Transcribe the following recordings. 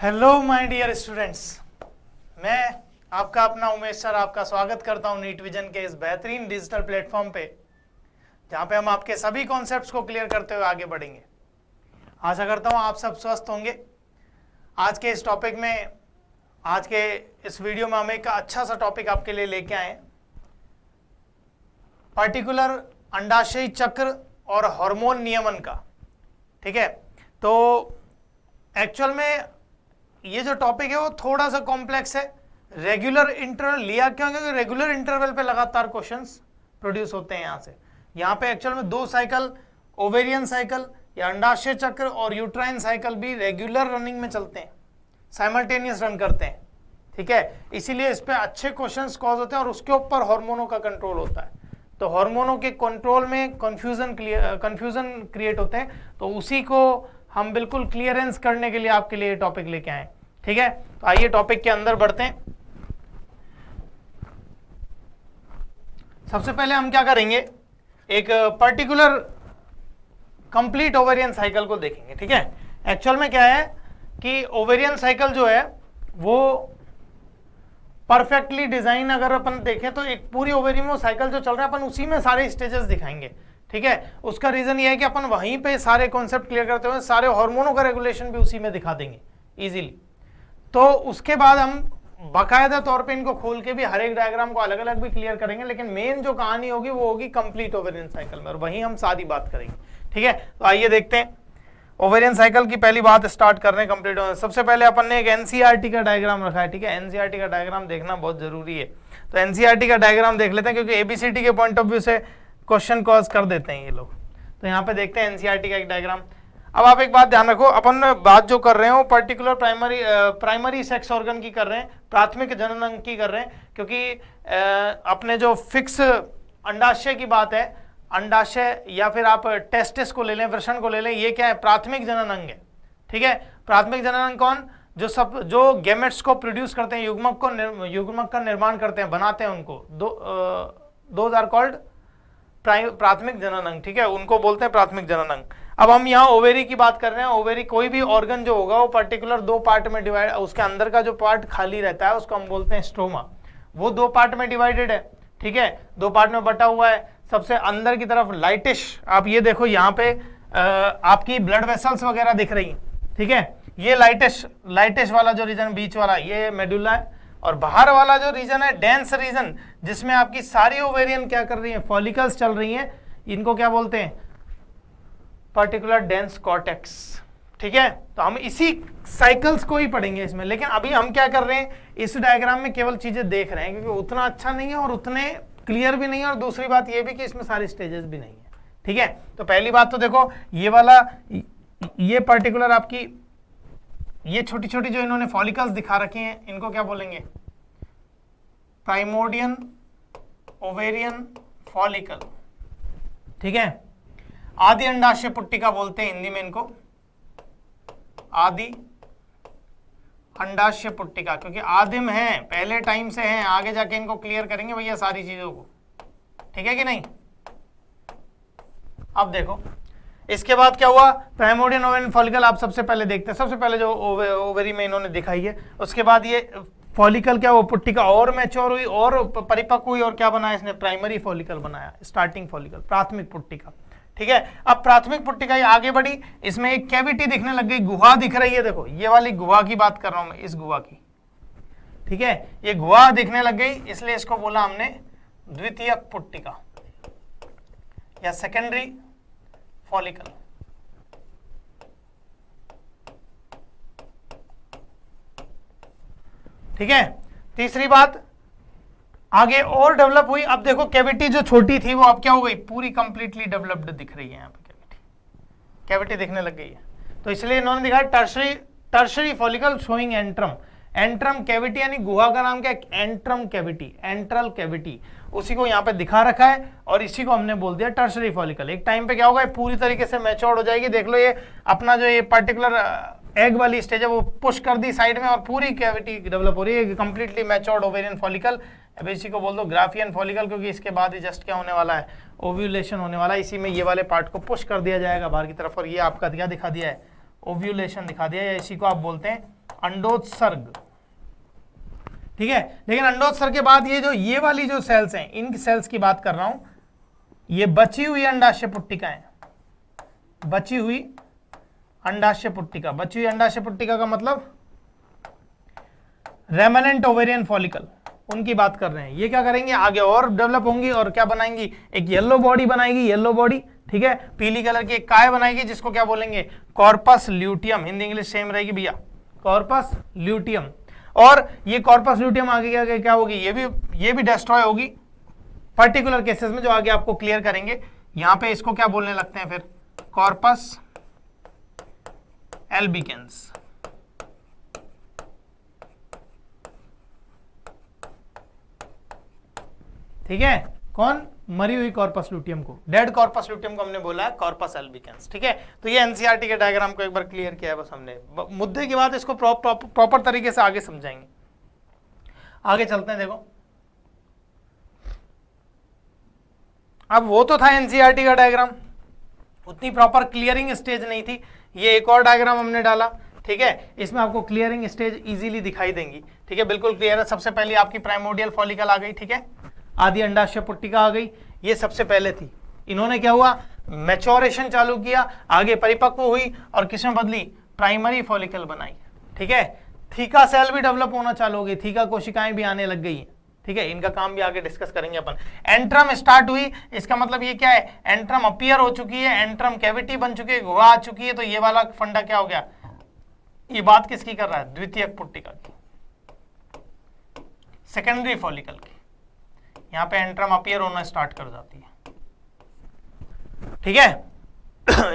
Hello my dear students, मैं आपका अपना उमेश सर आपका स्वागत करता हूं नीट विजन के इस बेहतरीन डिजिटल प्लेटफॉर्म पे, जहां पे हम आपके सभी कॉन्सेप्ट्स को क्लियर करते हुए आगे बढ़ेंगे। आशा करता हूं आप सब स्वस्थ होंगे। आज के इस टॉपिक में, आज के इस वीडियो में हम एक अच्छा सा टॉपिक आपके लिए लेके आए, पर्टिकुलर अंडाशयी चक्र और हार्मोन नियमन का। ठीक है, तो एक्चुअल में ये जो टॉपिक है वो थोड़ा सा कॉम्प्लेक्स है। रेगुलर इंटरवल लिया क्यों? क्योंकि रेगुलर इंटरवल पे लगातार क्वेश्चंस प्रोड्यूस होते हैं। यहाँ पे एक्चुअल में दो साइकिल, ओवेरियन साइकिल या अंडाशय चक्र और यूट्राइन साइकिल भी रेगुलर रनिंग में चलते हैं, साइमल्टेनियस रन करते हैं। ठीक है, इसीलिए इस पे अच्छे क्वेश्चंस कॉज होते हैं और उसके ऊपर हार्मोनों का कंट्रोल होता है। तो हार्मोनों के कंट्रोल में कंफ्यूजन क्रिएट होते हैं, तो उसी को हम बिल्कुल क्लियरेंस करने के लिए आपके लिए टॉपिक लेके आए। ठीक है, तो आइए टॉपिक के अंदर बढ़ते हैं। सबसे पहले हम क्या करेंगे, एक पर्टिकुलर कंप्लीट ओवेरियन साइकिल को देखेंगे। ठीक है, एक्चुअल में क्या है कि ओवेरियन साइकिल जो है वो परफेक्टली डिजाइन अगर अपन देखें तो एक पूरी ओवेरियन में साइकिल जो चल रहा है अपन उसी में सारे स्टेजेस दिखाएंगे। ठीक है, उसका रीजन ये है कि अपन वहीं पे सारे कॉन्सेप्ट क्लियर करते हुए सारे हार्मोनों का रेगुलेशन भी उसी में दिखा देंगे इजीली। तो उसके बाद हम बाकायदा तौर पे इनको खोल के भी हर एक डायग्राम को अलग अलग भी क्लियर करेंगे, लेकिन मेन जो कहानी होगी वो होगी कंप्लीट ओवेरियन साइकिल में, और वहीं हम सारी बात करेंगे। ठीक है, तो आइए देखते हैं ओवेरियन साइकिल की पहली बात स्टार्ट कर रहे हैं कंप्लीट। सबसे पहले अपन ने एक एनसीईआरटी का डायग्राम रखा है। ठीक है, एनसीईआरटी का डायग्राम देखना बहुत जरूरी है। तो एनसीईआरटी का डायग्राम देख लेते हैं, क्योंकि एबीसीडी के पॉइंट ऑफ व्यू से क्वेश्चन कॉज कर देते हैं ये लोग। तो यहाँ पे देखते हैं एनसीईआरटी का एक डायग्राम। अब आप एक बात ध्यान रखो, अपन बात जो कर रहे हैं वो पर्टिकुलर प्राइमरी सेक्स ऑर्गन की कर रहे हैं, प्राथमिक जनन अंग की कर रहे हैं, क्योंकि अपने जो फिक्स अंडाशय की बात है, अंडाशय या फिर आप टेस्टिस को ले लें, वृषण को ले लें, ये क्या है? प्राथमिक जनन अंग है। ठीक है, प्राथमिक जनन अंग कौन? जो गैमेट्स को प्रोड्यूस करते हैं, युग्मक का निर्माण करते हैं, बनाते हैं उनको, दोज आर कॉल्ड प्राथमिक जनन अंग। ठीक है, उनको बोलते हैं प्राथमिक जनन अंग। अब हम यहाँ ओवेरी की बात कर रहे हैं। ओवेरी कोई भी ऑर्गन जो होगा वो पर्टिकुलर दो पार्ट में डिवाइड, उसके अंदर का जो पार्ट खाली रहता है उसको हम बोलते हैं स्ट्रोमा। वो दो पार्ट में डिवाइडेड है। ठीक है, दो पार्ट में बटा हुआ है। सबसे अंदर की तरफ लाइटिश, आप ये देखो यहाँ पे आपकी ब्लड वेसल्स वगैरह दिख रही हैं। ठीक है, ये लाइटिश वाला जो रीजन बीच वाला ये मेडुला है, और बाहर वाला जो रीजन है डेंस रीजन, जिसमें आपकी सारी ओवेरियन क्या कर रही है? फॉलिकल्स चल रही हैं। इनको क्या बोलते हैं? Particular dense cortex. ठीक है, तो हम इसी साइकिल्स को ही पढ़ेंगे इसमें, लेकिन अभी हम क्या कर रहे हैं, इस डायग्राम में केवल चीजें देख रहे हैं, क्योंकि उतना अच्छा नहीं है और उतने क्लियर भी नहीं है, और दूसरी बात ये भी कि इसमें सारे स्टेजेस भी नहीं है। ठीक है, तो पहली बात तो देखो, ये वाला, ये पर्टिकुलर आपकी ये छोटी छोटी जो इन्होंने फॉलिकल्स दिखा रखे हैं, इनको क्या बोलेंगे? प्राइमोर्डियन ओवेरियन फॉलिकल। ठीक है, आदि अंडाशय पुट्टिका बोलते हैं हिंदी में इनको, आदि अंडाशय पुट्टिका, क्योंकि आदिम है, पहले टाइम से हैं, आगे जाके इनको क्लियर करेंगे भैया सारी चीजों को। ठीक है कि नहीं? अब देखो इसके बाद क्या हुआ, प्राइमोर्डियन ओवेरियन फॉलिकल आप सबसे पहले देखते हैं। सबसे पहले जो ओवेरी में इन्होंने दिखाई है, उसके बाद ये फॉलिकल क्या, वो पुट्टिका और मैच्योर हुई और परिपक्व हुई, और क्या बनाया इसने? प्राइमरी फॉलिकल बनाया, स्टार्टिंग फॉलिकल, प्राथमिक पुट्टिका। ठीक है, अब प्राथमिक पुट्टिका ये आगे बढ़ी, इसमें एक कैविटी दिखने लग गई, गुहा दिख रही है। देखो ये वाली गुहा की बात कर रहा हूं मैं, इस गुहा की। ठीक है, ये गुहा दिखने लग गई, इसलिए इसको बोला हमने द्वितीयक पुट्टिका या सेकेंडरी फॉलिकल। ठीक है, तीसरी बात आगे और डेवलप हुई। अब देखो कैविटी जो छोटी थी वो अब क्या हो गई? पूरी कंप्लीटली डेवलप्ड दिख रही है। यहाँ पे कैविटी दिखने लग गई है, तो इसलिए इन्होंने दिखाया tertiary follicle showing antrum. Antrum cavity यानी गुहा का नाम क्या है? एंट्रम कैविटी, एंट्रल कैविटी, उसी को यहाँ पे दिखा रखा है, और इसी को हमने बोल दिया टर्शरी फॉलिकल। एक टाइम पे क्या होगा, पूरी तरीके से मैच्योर्ड हो जाएगी। देख लो ये अपना जो ये पर्टिकुलर एग वाली स्टेज है वो पुश कर दी साइड में, और पूरी कैविटी डेवलप हो रही है, कंप्लीटली मैच्योर्ड ओवेरियन फॉलिकल। अब इसी को बोल दो ग्राफियन फॉलिकल, क्योंकि इसके बाद ही जस्ट क्या होने वाला है? ओव्यूलेशन होने वाला है। इसी में ये वाले पार्ट को पुश कर दिया जाएगा बाहर की तरफ, और ये आपका क्या दिखा दिया है? ओव्यूलेशन दिखा दिया है, इसी को आप बोलते हैं अंडोत्सर्ग, ठीक है। लेकिन अंडोत्सर्ग के बाद ये वाली जो सेल्स हैं, इन सेल्स की बात कर रहा हूं, ये बची हुई अंडाशय पुट्टिकाएं, बची हुई अंडाशय पुट्टिका, बची हुई अंडाशय पुट्टिका का मतलब रेमनेंट ओवेरियन फॉलिकल, उनकी बात कर रहे हैं। ये क्या करेंगे, आगे और डेवलप होंगी और क्या बनाएंगी, एक येलो बॉडी बनाएगी, येलो बॉडी, ठीक है, पीली कलर की एक काय बनाएगी जिसको क्या बोलेंगे, corpus luteum, Hindi English same रहेगी भैया, कॉर्पस ल्यूटियम। और ये कॉर्पस ल्यूटियम आगे क्या होगी, ये भी डिस्ट्रॉय होगी पर्टिकुलर केसेस में जो आगे आपको क्लियर करेंगे। यहां पे इसको क्या बोलने लगते हैं फिर, कॉर्पस एल्बिकेंस, ठीक है। कौन, मरी हुई कॉर्पस ल्यूटियम को, डेड कॉर्पस ल्यूटियम को हमने बोला है कॉर्पस एल्बिकेंस, ठीक है। तो ये एनसीईआरटी के डायग्राम को एक बार क्लियर किया है बस हमने, मुद्दे की बात इसको प्रॉपर तरीके से आगे समझाएंगे। आगे चलते हैं, देखो अब वो तो था एनसीईआरटी का डायग्राम, उतनी प्रॉपर क्लियरिंग स्टेज नहीं थी। ये एक और डायग्राम हमने डाला, ठीक है, इसमें आपको क्लियरिंग स्टेज इजीली दिखाई देंगी, ठीक है, बिल्कुल क्लियर है। सबसे पहले आपकी प्राइमोडियल फॉलिकल आ गई, ठीक है, आदि अंडाशय पुट्टिका आ गई, ये सबसे पहले थी। इन्होंने क्या हुआ, मैच्योरेशन चालू किया, आगे परिपक्व हुई और किसमें बदली, प्राइमरी फॉलिकल बनाई, ठीक है। थीका सेल भी डेवलप होना चालू हो गई, थीका कोशिकाएं भी आने लग गई है, ठीक है, इनका काम भी आगे डिस्कस करेंगे अपन। एंट्रम स्टार्ट हुई, इसका मतलब ये क्या है, एंट्रम अपीयर हो चुकी है, एंट्रम कैविटी बन चुकी है, गुहा आ चुकी है। तो ये वाला फंडा क्या हो गया, ये बात किसकी कर रहा है, द्वितीयक पुट्टिका की, सेकेंडरी फॉलिकल की। यहां पे एंट्रम अपीयर होना स्टार्ट कर जाती है, ठीक है।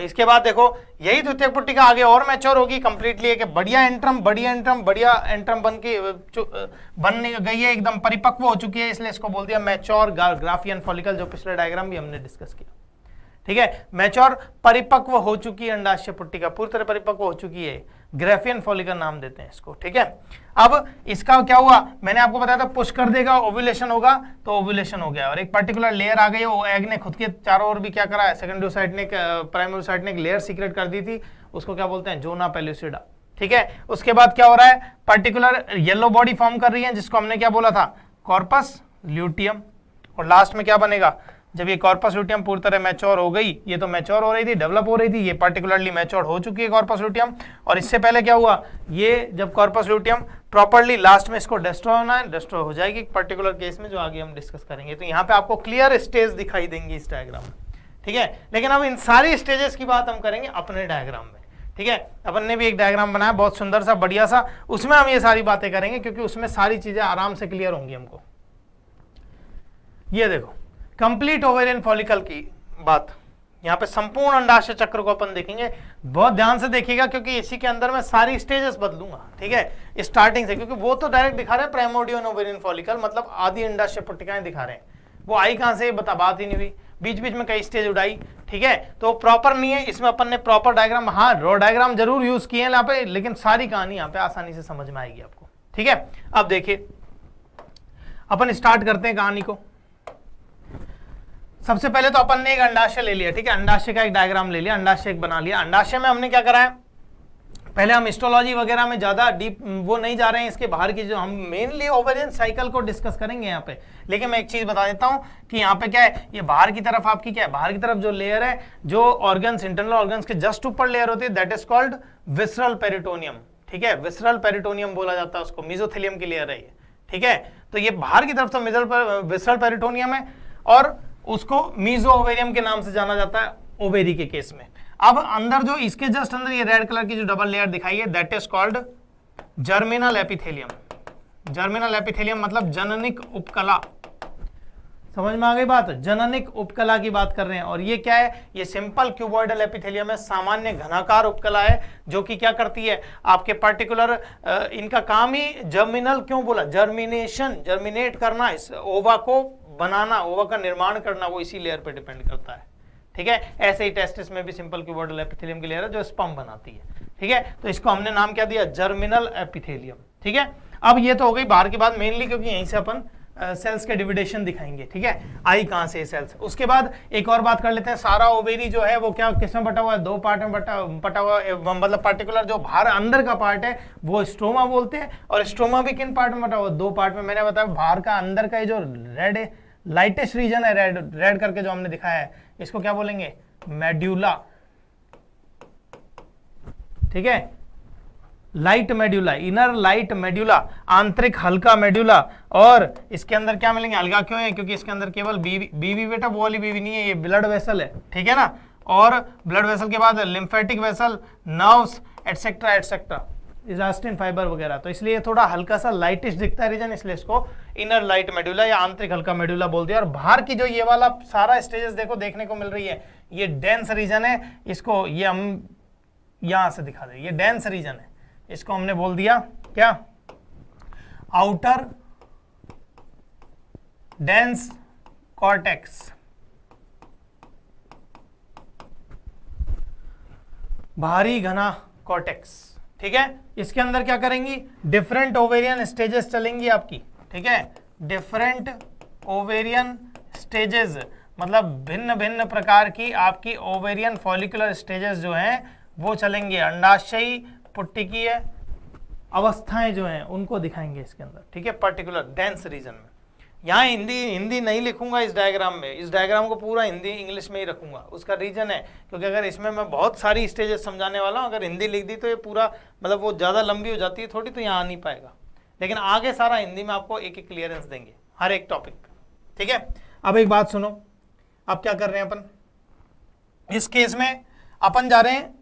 इसके बाद देखो यही द्वितीयक पुट्टिका आगे और मैच्योर होगी कंप्लीटली, कि बढ़िया एंट्रम बन गई है, एकदम परिपक्व हो चुकी है, इसलिए इसको बोल दिया मैच्योर ग्राफियन फॉलिकल, जो पिछले डायग्राम भी हमने डिस्कस किया, ठीक है। मैच्योर परिपक्व हो चुकी है अंडाशय पुट्टिका, पूरी तरह परिपक्व हो चुकी है, ग्राफियन फॉलिकल नाम देते हैं इसको, ठीक है। अब इसका क्या हुआ, मैंने आपको बताया था पुश कर देगा, ओव्यूलेशन होगा, तो ओव्यूलेशन हो गया और एक पर्टिकुलर लेयर आ गई, वो एग ने खुद के चारों ओर भी क्या करा है, सेकेंडरी साइड ने प्राइमरी साइड ने एक लेयर सीक्रेट कर दी थी, उसको क्या बोलते हैं, जोना पेलुसिडा, ठीक है। उसके बाद क्या हो रहा है, पर्टिकुलर येलो बॉडी फॉर्म कर रही है जिसको हमने क्या बोला था, कॉर्पस ल्यूटियम। और लास्ट में क्या बनेगा, जब ये कॉर्पस ल्यूटियम पूरी तरह मैच्योर हो गई, ये तो मैच्योर हो रही थी, डेवलप हो रही थी, ये पर्टिकुलरली मैच्योर हो चुकी है कॉर्पस ल्यूटियम। और इससे पहले क्या हुआ, ये जब कॉर्पस ल्यूटियम प्रॉपर्ली लास्ट में इसको डिस्ट्रॉय होना है, डिस्ट्रॉय हो जाएगी पर्टिकुलर केस में जो आगे हम डिस्कस करेंगे। तो यहाँ पे आपको क्लियर स्टेज दिखाई देंगी इस डायग्राम में, ठीक है। लेकिन अब इन सारी स्टेजेस की बात हम करेंगे अपने डायग्राम में, ठीक है। अपन ने भी एक डायग्राम बनाया बहुत सुंदर सा, बढ़िया सा, उसमें हम ये सारी बातें करेंगे क्योंकि उसमें सारी चीजें आराम से क्लियर होंगी हमको। ये देखो कंप्लीट ओवेरियन फॉलिकल की बात, यहाँ पे संपूर्ण अंडाशय चक्र को अपन देखेंगे, बहुत ध्यान से देखिएगा क्योंकि इसी के अंदर मैं सारी स्टेजेस बदलूंगा, ठीक है, स्टार्टिंग से, क्योंकि वो तो डायरेक्ट दिखा रहे हैं प्राइमोडियल ओवेरियन फॉलिकल, मतलब आदि अंडाशय पुट्टिकाएं दिखा रहे हैं, वो आई कहां से, बात ही नहीं हुई, बीच बीच में कई स्टेज उड़ाई, ठीक है। तो प्रॉपर नहीं है, इसमें अपन ने प्रॉपर डायग्राम, हाँ रॉ डायग्राम जरूर यूज किए हैं यहाँ पे, लेकिन सारी कहानी यहाँ पे आसानी से समझ में आएगी आपको, ठीक है। अब देखिए अपन स्टार्ट करते हैं कहानी को। सबसे पहले तो अपन ने एक अंडाशय ले लिया, ठीक है, अंडाशय का एक डायग्राम ले लिया, अंडाशय एक बना लिया। अंडाशय में हमने क्या करा है, पहले हम हिस्टोलॉजी वगैरह में ज्यादा डीप वो नहीं जा रहे हैं, इसके बाहर की जो हम मेनली ओवेरियन साइकिल को डिस्कस करेंगे यहाँ पे। लेकिन मैं एक चीज बता देता हूँ कि यहाँ पे क्या है, ये बाहर की तरफ आपकी क्या है, बाहर की तरफ जो लेयर है, जो ऑर्गन्स, इंटरनल ऑर्गन्स के जस्ट ऊपर लेयर होती है, that is called visceral peritoneum, ठीक है, विसरल पेरिटोनियम बोला जाता है उसको, मेसोथेलियम की लेयर है ये, ठीक है। तो ये बाहर की तरफ तो विसरल पेरिटोनियम है और उसको मीजो ओवेरियम के नाम से जाना जाता है ओवेरी के केस में। अब अंदर जो इसके जस्ट अंदर ये रेड कलर की जो डबल लेयर दिखाई है, that is called germinal epithelium. Germinal epithelium मतलब जननिक उपकला, समझ में आ गई बात, जननिक उपकला की बात कर रहे हैं। और ये क्या है, ये सिंपल क्यूबॉइडल एपिथेलियम है, सामान्य घनाकार उपकला है, जो कि क्या करती है, आपके पर्टिकुलर इनका काम ही जर्मिनल, क्यों बोला, जर्मिनेशन, जर्मिनेट करना, इस ओवा को बनाना, ओवा का निर्माण करना, वो इसी लेयर पे डिपेंड करता है, ठीक है। ऐसे ही टेस्टिस में भी सिंपल क्यूबॉइडल एपिथेलियम की लेयर है जो स्पर्म बनाती है, ठीक है। तो इसको हमने नाम क्या दिया, जर्मिनल एपिथेलियम, ठीक है। अब ये तो हो गई बाहर की बात मेनली, क्योंकि यहीं से अपन सेल्स के डिविडेशन दिखाएंगे, ठीक है, आई कहाँ से सेल्स। उसके बाद एक और बात कर लेते हैं, सारा ओवेरी जो है वो क्या किस में बटा हुआ है, 2 पार्ट में बटा हुआ है, मतलब पर्टिकुलर जो बाहर अंदर का पार्ट है वो स्ट्रोमा बोलते हैं, और स्ट्रोमा भी किन पार्ट में बटा हुआ है, 2 पार्ट में। मैंने बताया बाहर का अंदर का जो रेड लाइटेस्ट रीजन है, रेड करके जो हमने दिखाया है, इसको क्या बोलेंगे, मेड्यूला, ठीक है, light medulla, inner light medulla, आंतरिक हल्का मेड्यूला। और इसके अंदर क्या मिलेंगे, हल्का क्यों है, क्योंकि इसके अंदर केवल बीवी बेटा वो वाली बीवी नहीं है, ये ब्लड वेसल है, ठीक है ना। और ब्लड वेसल के बाद lymphatic vessel, nerves etcetera etcetera, elastin fibre वगैरह, तो इसलिए थोड़ा हल्का सा लाइटिश दिखता है रीजन, इसलिए इसको इनर लाइट मेड्यूला या आंतरिक हल्का मेड्यूला बोलते हैं। और बाहर की जो ये वाला सारा स्टेजेस देखो देखने को मिल रही है, ये डेंस रीजन है, इसको ये हम यहां से दिखा दे, ये डेंस रीजन है, इसको हमने बोल दिया क्या, आउटर डेंस कॉर्टेक्स, बाहरी घना कॉर्टेक्स, ठीक है। इसके अंदर क्या करेंगी, डिफरेंट ओवेरियन स्टेजेस चलेंगी आपकी, ठीक है, डिफरेंट ओवेरियन स्टेजेस, मतलब भिन्न भिन्न प्रकार की आपकी ओवेरियन फॉलिकुलर स्टेजेस जो हैं वो चलेंगे, अंडाशयी पुट्टिकीय अवस्थाएं जो हैं उनको दिखाएंगे इसके अंदर, ठीक है, पर्टिकुलर डेंस रीजन में। यहाँ हिंदी नहीं लिखूंगा इस डायग्राम में, इस डायग्राम को पूरा हिंदी इंग्लिश में ही रखूंगा, उसका रीजन है क्योंकि अगर इसमें मैं बहुत सारी स्टेजेस समझाने वाला हूँ, अगर हिंदी लिख दी तो ये पूरा मतलब वो ज़्यादा लंबी हो जाती है थोड़ी, तो यहाँ आ नहीं पाएगा, लेकिन आगे सारा हिंदी में आपको एक एक क्लियरेंस देंगे हर एक टॉपिक पे, ठीक है। अब एक बात सुनो, अब क्या कर रहे हैं अपन, इस केस में अपन जा रहे हैं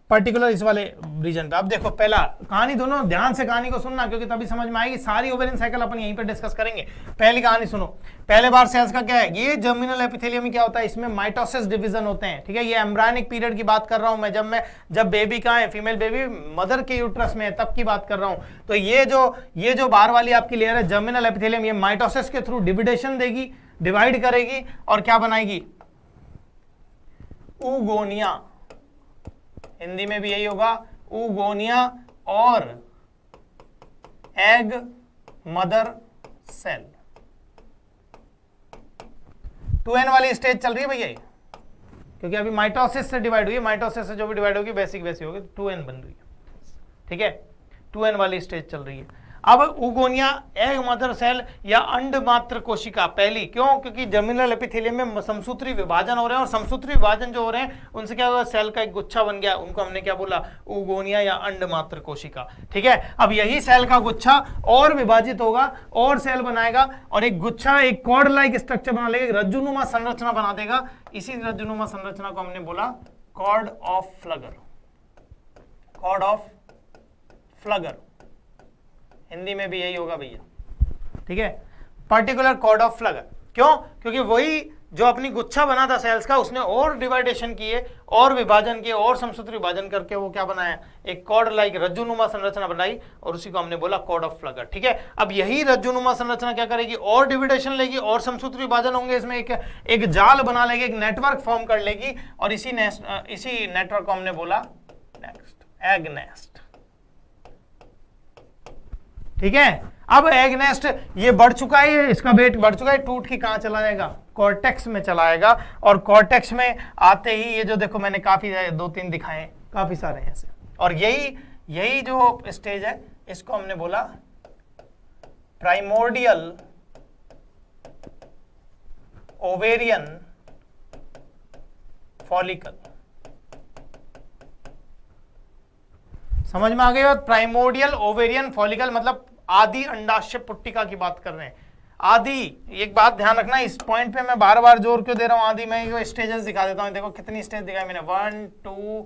पर्टिकुलर इस वाले रीजन पे। अब देखो पहला कहानी, दोनों ध्यान से कहानी को सुनना क्योंकि तभी समझ में आएगी, सारी ओवेरियन साइकिल अपन यहीं पे डिस्कस करेंगे। पहली कहानी सुनो, पहले बार सेल्स का क्या है, ये जर्मिनल एपिथेलियम में क्या होता है, इसमें माइटोसिस डिवीजन होते हैं, ठीक है, ये एम्ब्रायनिक पीरियड की बात कर रहा हूं मैं, जब बेबी कहाँ है, फीमेल बेबी मदर के यूट्रस में है तब की बात कर रहा हूं। तो ये जो बाहर वाली आपकी लेयर है जर्मिनल एपिथेलियम, ये माइटोसिस के थ्रू डिविडेशन देगी, डिवाइड करेगी और क्या बनाएगी, ऊगोनिया, हिंदी में भी यही होगा, ऊगोनिया और एग मदर सेल। 2n वाली स्टेज चल रही है भैया, क्योंकि अभी माइटोसिस से डिवाइड हुई है, माइटोसिस से जो भी डिवाइड होगी बेसिक वैसी होगी, 2n बन रही है, ठीक है, 2n वाली स्टेज चल रही है। अब ऊगोनिया, एग मदर सेल या अंड मात्र कोशिका पहली, क्यों, क्योंकि जर्मिनल एपिथेलियम में समसूत्री विभाजन हो रहे हैं, और समसूत्री विभाजन जो हो रहे हैं उनसे क्या होगा, सेल का एक गुच्छा बन गया, उनको हमने क्या बोला, ऊगोनिया या अंड मात्र कोशिका, ठीक है। अब यही सेल का गुच्छा और विभाजित होगा और सेल बनाएगा, और एक गुच्छा एक कॉर्ड लाइक स्ट्रक्चर बना लेगा, रज्जुनुमा संरचना बना देगा, इसी रज्जुनुमा संरचना को हमने बोला कॉर्ड ऑफ फ्लगर, कॉर्ड ऑफ फ्लगर, हिंदी में भी यही होगा भैया, ठीक है, पर्टिकुलर कॉर्ड ऑफ फ्लगर। क्यों, क्योंकि वही जो अपनी गुच्छा बना था सेल्स का, उसने और डिवाइडेशन किए और विभाजन किए और समसूत्री विभाजन करके वो क्या बनाया, एक कॉर्ड लाइक रज्जुनुमा संरचना बनाई, और उसी को हमने बोला कॉर्ड ऑफ फ्लगर, ठीक है। अब यही रज्जुनुमा संरचना क्या करेगी, और डिविडेशन लेगी और समसूत्री विभाजन होंगे, इसमें एक जाल बना लेगी, एक नेटवर्क फॉर्म कर लेगी, और इसी नेटवर्क को हमने बोला नेक्स्ट एग नेस्ट, ठीक है। अब एग नेस्ट ये बढ़ चुका है, इसका वेट बढ़ चुका है, टूट के कहां चला जाएगा, कॉर्टेक्स में चला आएगा, और कॉर्टेक्स में आते ही ये जो देखो मैंने काफी 2-3 दिखाए, काफी सारे ऐसे, और यही जो स्टेज है इसको हमने बोला प्राइमोर्डियल ओवेरियन फॉलिकल। समझ में आ गई बात, प्राइमोर्डियल ओवेरियन फॉलिकल मतलब आदि अंडाशय पुट्टिका की बात कर रहे हैं। आदि, एक बात ध्यान रखना, इस पॉइंट पे मैं बार बार जोर क्यों दे रहा हूं, आदि मैं स्टेजेस दिखा देता हूं, देखो कितनी स्टेज दिखाई मैंने, 1 2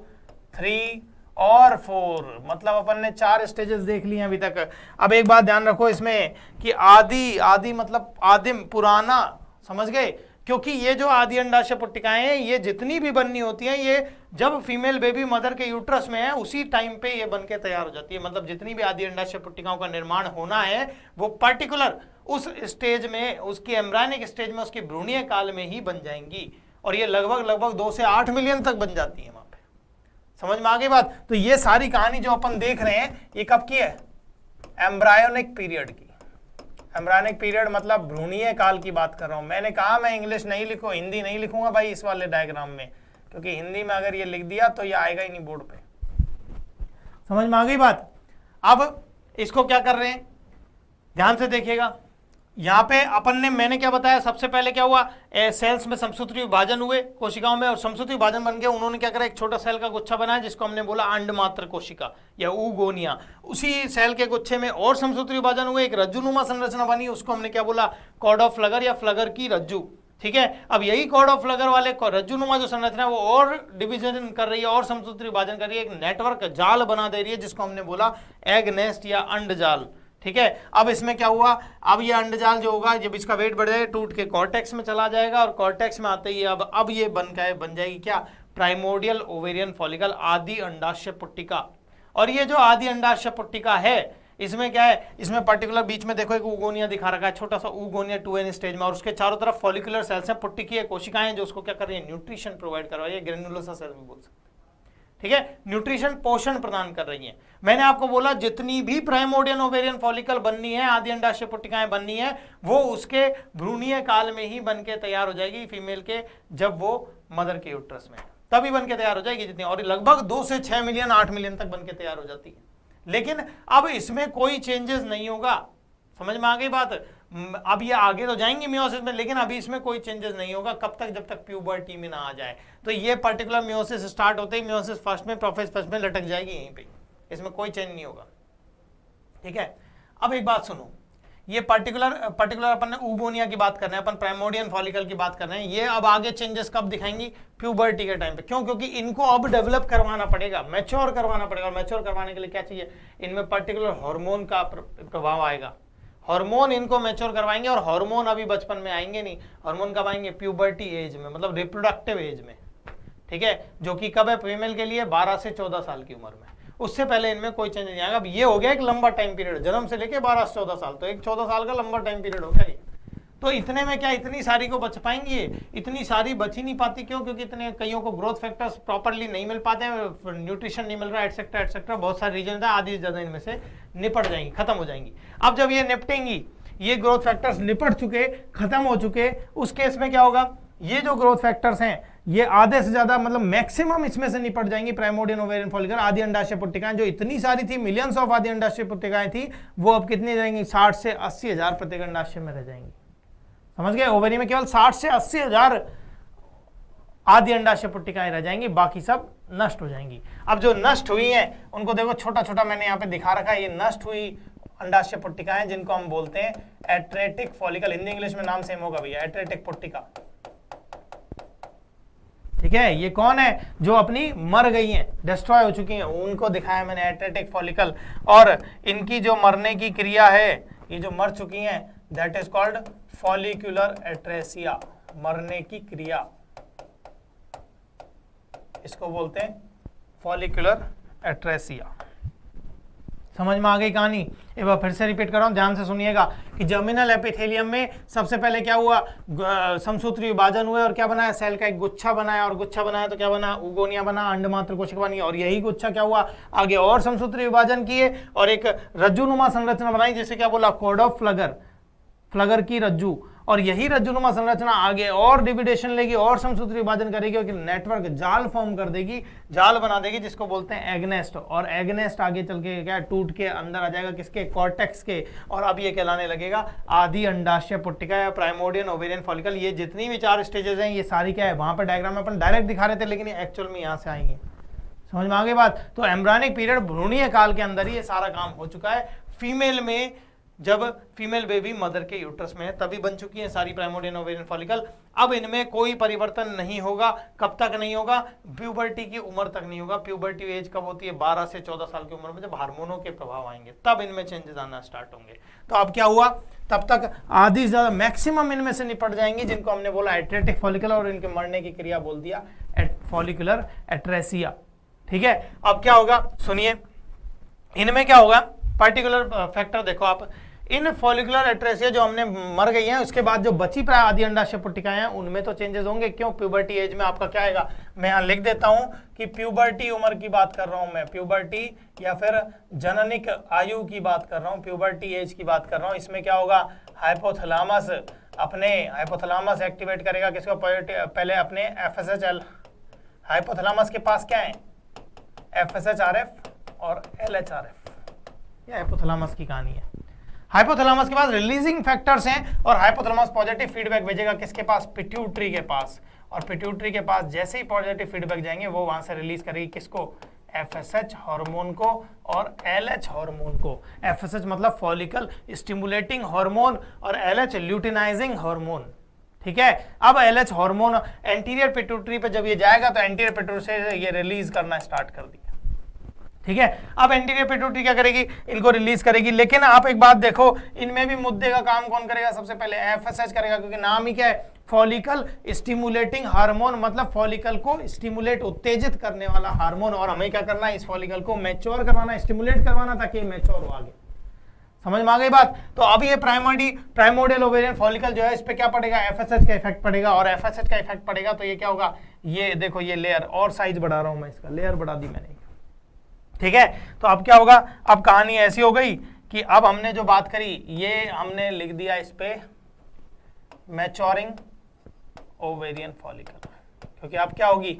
3 और 4, मतलब अपन ने 4 स्टेजेस देख लिए अभी तक। अब एक बात ध्यान रखो इसमें कि आदि मतलब आदिम, पुराना, समझ गए, क्योंकि ये जो आदि अंडाशय पुट्टिकाएं हैं ये जितनी भी बननी होती हैं, ये जब फीमेल बेबी मदर के यूट्रस में है उसी टाइम पे ये बन के तैयार हो जाती है, मतलब जितनी भी आदि अंडाशय पुट्टिकाओं का निर्माण होना है वो पर्टिकुलर उस स्टेज में, उसकी एम्ब्रायनिक स्टेज में, उसके भ्रूणीय काल में ही बन जाएंगी, और ये लगभग 2 से 8 मिलियन तक बन जाती है वहां पे। समझ में आ गई बात। तो ये सारी कहानी जो अपन देख रहे हैं ये कब की है, एम्ब्रायोनिक पीरियड की। एम्ब्रायनिक पीरियड मतलब भ्रूणीय काल की बात कर रहा हूं। मैंने कहा मैं इंग्लिश नहीं लिखूं, हिंदी नहीं लिखूंगा भाई इस वाले डायग्राम में, क्योंकि हिंदी में अगर ये लिख दिया तो ये आएगा ही नहीं बोर्ड पे। समझ में आ गई बात। अब इसको क्या कर रहे हैं, ध्यान से देखिएगा। यहाँ पे अपन ने, मैंने क्या बताया, सबसे पहले क्या हुआ, सेल्स में समसूत्री विभाजन हुए कोशिकाओं में, और समसूत्री विभाजन बन के उन्होंने क्या करा, एक छोटा सेल का गुच्छा बनाया जिसको हमने बोला अंडमात्र कोशिका या ऊगोनिया। उसी सेल के गुच्छे में और समसूत्री विभाजन हुए, एक रज्जुनुमा संरचना बनी, उसको हमने क्या बोला, कॉर्ड ऑफ फ्लगर या फ्लगर की रज्जु। ठीक है, अब यही कॉर्ड ऑफ फ्लगर वाले रज्जुनुमा जो संरचना है वो और डिवीजन कर रही है और समसूत्री विभाजन कर रही है, एक नेटवर्क जाल बना दे रही है जिसको हमने बोला एग नेस्ट या अंड जाल। ठीक है, अब इसमें क्या हुआ, अब ये अंडजाल जो होगा जब इसका वेट बढ़ जाएगा टूट के कॉर्टेक्स में चला जाएगा, और कॉर्टेक्स में आते ही अब ये बन जाएगी क्या, प्राइमोर्डियल ओवेरियन फॉलिकल, आदि अंडाशय पुट्टिका। और ये जो आदि अंडाशय पुट्टिका है इसमें क्या है, इसमें पर्टिकुलर बीच में देखो एक ऊगोनिया दिखा रखा है, छोटा सा ऊगोनिया 2n स्टेज में, और उसके चारों तरफ फॉलिकुलर सेल्स हैं, पुट्टिकीय कोशिकाएं हैं जो उसको क्या कर रही है, न्यूट्रिशन प्रोवाइड कर रही है, ग्रेनुलोसा सेल भी बोल सकते हैं। ठीक है, न्यूट्रिशन पोषण प्रदान कर रही है। मैंने आपको बोला जितनी भी प्राइमोर्डियल ओवेरियन फॉलिकल बननी है, आदि अंडाशय पुट्टिकाएं बननी है, वो उसके भ्रूणीय काल में ही बन के तैयार हो जाएगी फीमेल के, जब वो मदर के यूट्रस में तभी बन के तैयार हो जाएगी जितनी, और लगभग 2 से 6 मिलियन 8 मिलियन तक बन के तैयार हो जाती है। लेकिन अब इसमें कोई चेंजेस नहीं होगा, समझ में आ गई बात। अब ये आगे तो जाएंगे मियोसिस में, लेकिन अभी इसमें कोई चेंजेस नहीं होगा, कब तक, जब तक प्यूबर्टी में ना आ जाए। तो ये पर्टिकुलर मियोसिस स्टार्ट होते ही मियोसिस फर्स्ट में, प्रोफेज फर्स्ट में लटक जाएगी यहीं पे, इसमें कोई चेंज नहीं होगा। ठीक है, अब एक बात सुनो, ये पर्टिकुलर अपन ने ऊगोनिया की बात कर रहे हैं, अपन प्राइमोर्डियल फॉलिकल की बात कर रहे हैं, ये अब आगे चेंजेस कब दिखाएंगी, प्यूबर्टी के टाइम पे। क्यों, क्योंकि इनको अब डेवलप करवाना पड़ेगा, मैच्योर करवाना पड़ेगा, और मैच्योर करवाने के लिए क्या चाहिए, इनमें पर्टिकुलर हार्मोन का प्रभाव आएगा, हार्मोन इनको मैच्योर करवाएंगे, और हार्मोन अभी बचपन में आएंगे नहीं, हार्मोन कब आएंगे, प्यूबर्टी एज में, मतलब रिप्रोडक्टिव एज में। ठीक है, जो कि कब है फीमेल के लिए, 12 से 14 साल की उम्र में, उससे पहले इनमें कोई चेंज नहीं आएगा। अब ये हो गया एक लंबा टाइम पीरियड, जन्म से लेके 12 से 14 साल, तो एक 14 साल का लंबा टाइम पीरियड हो गया ये। तो इतने में क्या इतनी सारी को बच पाएंगी, इतनी सारी बच ही नहीं पाती। क्यों, क्योंकि इतने कईयों को ग्रोथ फैक्टर्स प्रॉपर्ली नहीं मिल पाते हैं, न्यूट्रिशन नहीं मिल रहा है, एटसेट्रा एटसेट्रा, बहुत सारे रीजन है, आधी ज्यादा इनमें से निपट जाएंगी, खत्म हो जाएंगी। अब जब ये निपटेंगी, ये ग्रोथ फैक्टर्स निपट चुके, खत्म हो चुके, उस केस में क्या होगा, ये जो ग्रोथ फैक्टर्स हैं ये आधे से ज्यादा, मतलब मैक्सिमम इसमें से निपट जाएंगी प्राइमोर्डियल ओवेरियन फॉलिकल, आदि अंडाशय पुट्टिकाएं जो इतनी सारी थी, मिलियंस ऑफ आदि अंडाशय पुट्टिकाएं थी, वो अब कितनी जाएंगी, 60 से 80 हजार प्रत्येक अंडाशय में रह जाएंगी। समझ गए, ओवेरी में केवल 60 से 80 हजार आदि अंडाशय पुट्टिकाएं रह जाएंगी, बाकी सब नष्ट हो जाएंगी। अब जो नष्ट हुई हैं उनको देखो, छोटा छोटा मैंने यहाँ पे दिखा रखा है, ये नष्ट हुई अंडाशय पुट्टिकाएं जिनको हम बोलते हैं एट्रेटिक फॉलिकल, हिंदी इंग्लिश में नाम सेम होगा भैया, एट्रेटिक पुट्टिका। ठीक है, ये कौन है, जो अपनी मर गई हैं, डिस्ट्रॉय हो चुकी हैं, उनको दिखाया मैंने एट्रेटिक फॉलिकल। और इनकी जो मरने की क्रिया है, ये जो मर चुकी हैं, that is called follicular atresia, मरने की क्रिया, इसको बोलते हैं फॉलिकुलर एट्रेसिया। समझ में आ गई कहानी। एक बार फिर से रिपीट कर रहा हूं, ध्यान से सुनिएगा कि जर्मिनल एपिथेलियम में सबसे पहले क्या हुआ, समसूत्री विभाजन हुए और क्या बनाया, सेल का एक गुच्छा बनाया, और गुच्छा बनाया तो क्या बना, ऊगोनिया बना, अंडमात्र कोशिका बनी, और यही गुच्छा क्या हुआ, आगे और समसूत्री विभाजन किए और एक रज्जुनुमा संरचना बनाई, जिसे क्या बोला, कॉर्ड ऑफ फ्लगर, फ्लगर की रज्जु। और यही रज्जुनुमा संरचना आगे और डिविडेशन लेगी और समसूत्री विभाजन करेगी और नेटवर्क जाल फॉर्म कर देगी, जाल बना देगी, जिसको बोलते हैं एगनेस्ट। और एगनेस्ट आगे चल के क्या टूट के अंदर आ जाएगा, किसके, कॉर्टेक्स के, और अब ये कहलाने लगेगा आदि अंडाशय पुट्टिका या प्राइमोर्डियल ओवेरियन फॉलिकल। ये जितनी भी 4 स्टेजेस हैं, ये सारी क्या है, वहां पर डायग्राम में अपन डायरेक्ट दिखा रहे थे, लेकिन एक्चुअल में यहाँ से आएंगे। समझ में आ गई बात। तो एम्ब्रियोनिक पीरियड, भ्रूणीय काल के अंदर ही ये सारा काम हो चुका है। फीमेल में जब फीमेल बेबी मदर के यूट्रस में है तभी बन चुकी है सारी प्राइमोर्डियल ओवेरियन फॉलिकल। अब इनमें कोई परिवर्तन नहीं होगा। कब तक नहीं होगा, प्यूबर्टी की उम्र तक नहीं होगा। प्यूबर्टी एज कब होती है, 12 से 14 साल की उम्र में, जब हार्मोनों के प्रभाव आएंगे तब इनमें चेंजेस आना स्टार्ट होंगे। तो अब क्या हुआ, तब तक आधी से ज्यादा मैक्सिमम इनमें से निपट जाएंगी, जिनको हमने बोला एट्रेटिक फॉलिकल, और इनके मरने की क्रिया बोल दिया फॉलिकुलर एट्रेसिया। ठीक है, अब क्या होगा सुनिए, इनमें क्या होगा, पर्टिकुलर फैक्टर देखो आप, इन फॉलिकुलर एट्रेसिया जो हमने मर गई हैं, उसके बाद जो बची प्राय आदि अंडाशय पुट्टिकाएं हैं, उनमें तो चेंजेस होंगे। क्यों, प्यूबर्टी एज में आपका क्या आएगा, मैं यहाँ लिख देता हूं कि प्यूबर्टी उम्र की बात कर रहा हूं मैं, प्यूबर्टी या फिर जननिक आयु की बात कर रहा हूं, प्यूबर्टी एज की बात कर रहा हूं। इसमें क्या होगा, हाइपोथैलेमस एक्टिवेट करेगा किसको, पहले अपने FSH हाइपोथैलेमस के पास क्या है, FSH-RF और LHRF, ये हाइपोथैलेमस की कहानी है। हाइपोथैलेमस के पास रिलीजिंग फैक्टर्स हैं और हाइपोथैलेमस पॉजिटिव फीडबैक भेजेगा किसके पास, पिट्यूटरी के पास, और पिट्यूटरी के पास जैसे ही पॉजिटिव फीडबैक जाएंगे वो वहां से रिलीज करेगी किसको, FSH हार्मोन को और LH हार्मोन को। FSH मतलब फॉलिकल स्टिमुलेटिंग हार्मोन और LH ल्यूटिनाइजिंग हार्मोन, ठीक है। अब LH हार्मोन एंटीरियर पिट्यूटरी पे जब ये जाएगा तो एंटीरियर पिट्यूटरी से ये रिलीज करना स्टार्ट कर दिया, ठीक है। अब एंटीरियर पिट्यूटरी क्या करेगी, इनको रिलीज करेगी, लेकिन आप एक बात देखो, इनमें भी मुद्दे का काम कौन करेगा, सबसे पहले FSH करेगा, क्योंकि नाम ही क्या है, फॉलिकल स्टिमुलेटिंग हार्मोन, मतलब फॉलिकल को स्टिमुलेट उत्तेजित करने वाला हार्मोन, और हमें क्या करना है, इस फॉलिकल को मैच्योर करवाना, स्टिमुलेट करवाना ताकि मैच्योर हो आगे। समझ में आ गई बात। तो अब ये प्राइमोडियल ओवेरियन फॉलिकल जो है इस पे क्या पड़ेगा, FSH का इफेक्ट पड़ेगा, और FSH का इफेक्ट पड़ेगा तो ये क्या होगा, ये देखो ये लेयर, और साइज बढ़ा रहा हूं मैं, इसका लेयर बढ़ा दी मैंने, ठीक है। तो अब क्या होगा, अब कहानी ऐसी हो गई कि अब हमने जो बात करी ये हमने लिख दिया इस पे मैच्योरिंग ओवेरियन फॉलिकल, क्योंकि अब क्या होगी,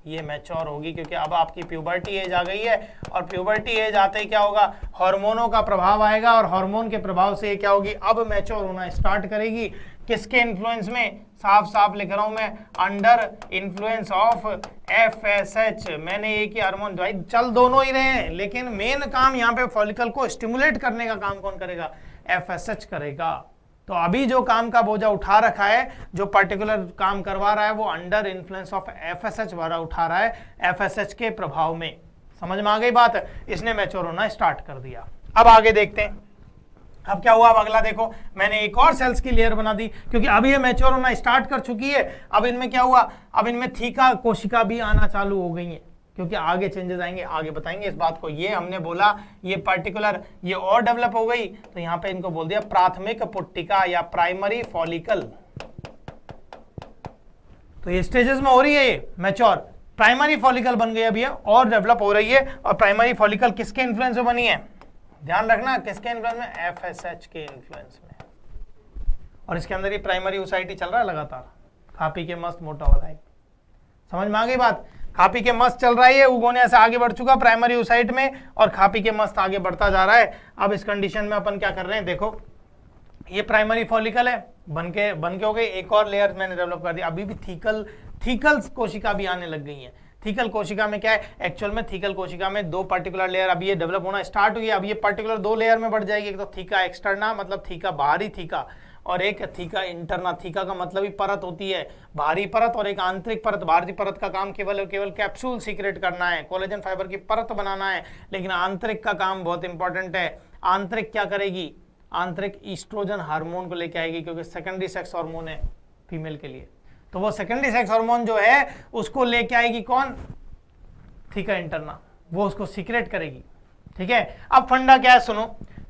ये मैच्योर होगी, क्योंकि अब आपकी प्यूबर्टी एज आ गई है, और प्यूबर्टी एज आते ही क्या होगा, हार्मोनों का प्रभाव आएगा, और हार्मोन के प्रभाव से क्या होगी, अब मैच्योर होना स्टार्ट करेगी। किसके इन्फ्लुएंस में, साफ साफ लिख रहा हूं मैं, अंडर इन्फ्लुएंस ऑफ FSH। मैंने एक ही हार्मोन, भाई चल दोनों ही रहे हैं, लेकिन मेन काम यहाँ पे फॉलिकल को स्टिमुलेट करने का काम कौन करेगा, FSH करेगा। तो अभी जो काम का बोझा उठा रखा है, जो पर्टिकुलर काम करवा रहा है, वो अंडर इन्फ्लुएंस ऑफ FSH वाला उठा रहा है, FSH के प्रभाव में। समझ में आ गई बात, इसने मैच्योर होना स्टार्ट कर दिया। अब आगे देखते हैं, अब क्या हुआ, अब अगला देखो, मैंने एक और सेल्स की लेयर बना दी, क्योंकि अब ये मैच्योर होना स्टार्ट कर चुकी है। अब इनमें क्या हुआ, अब इनमें थीका कोशिका भी आना चालू हो गई है, क्योंकि आगे चेंजेस आएंगे, आगे बताएंगे इस बात को। ये हमने बोला ये पर्टिकुलर ये और डेवलप हो गई, तो यहाँ पे इनको बोल दिया प्राथमिक पुट्टिका या प्राइमरी फॉलिकल। तो ये स्टेजेस में हो रही है ये मैच्योर, प्राइमरी फॉलिकल बन गई अभी और डेवलप हो रही है। और प्राइमरी फॉलिकल किसके इन्फ्लुएंस में बनी है, ध्यान रखना, किसके इन्फ्लुएंस में, FSH के इन्फ्लुएंस में। और इसके अंदर ये प्राइमरी ओसाइटी चल रहा है लगातार, खा पी के मस्त मोटा वाला है। समझ में आ गई बात, खा पी के मस्त चल रहा है, उगोनिया से आगे बढ़ चुका प्राइमरी ओसाइट में, और खा पी के मस्त आगे बढ़ता जा रहा है। अब इस कंडीशन में अपन क्या कर रहे हैं, देखो ये प्राइमरी फॉलिकल है, बन के हो गई, एक और लेयर मैंने डेवलप कर दी। अभी भी थीकल कोशिका भी आने लग गई है। थीकल कोशिका में क्या है, एक्चुअल में थीकल कोशिका में दो पर्टिकुलर लेयर अभी ये डेवलप होना स्टार्ट हुई है। अब ये पर्टिकुलर दो लेयर में बढ़ जाएगी, एक तो थीका एक्सटर्ना मतलब थीका बाहरी थीका, और एक थीका इंटरना। थीका का मतलब ही परत होती है, बाहरी परत, और एक आंतरिक परत। बाहरी परत का काम केवल कैप्सूल सीक्रेट करना है, कोलेजन फाइबर की परत बनाना है, लेकिन आंतरिक का काम बहुत इंपॉर्टेंट है। आंतरिक क्या करेगी, आंतरिक ईस्ट्रोजन हार्मोन को लेके आएगी, क्योंकि सेकेंडरी सेक्स हार्मोन है फीमेल के लिए, तो वो सेकेंडरी सेक्स हार्मोन जो है उसको लेके आएगी कौन, थीका इंटरना, वो उसको सीक्रेट करेगी। ठीक है, अब फंडा क्या है सुनो,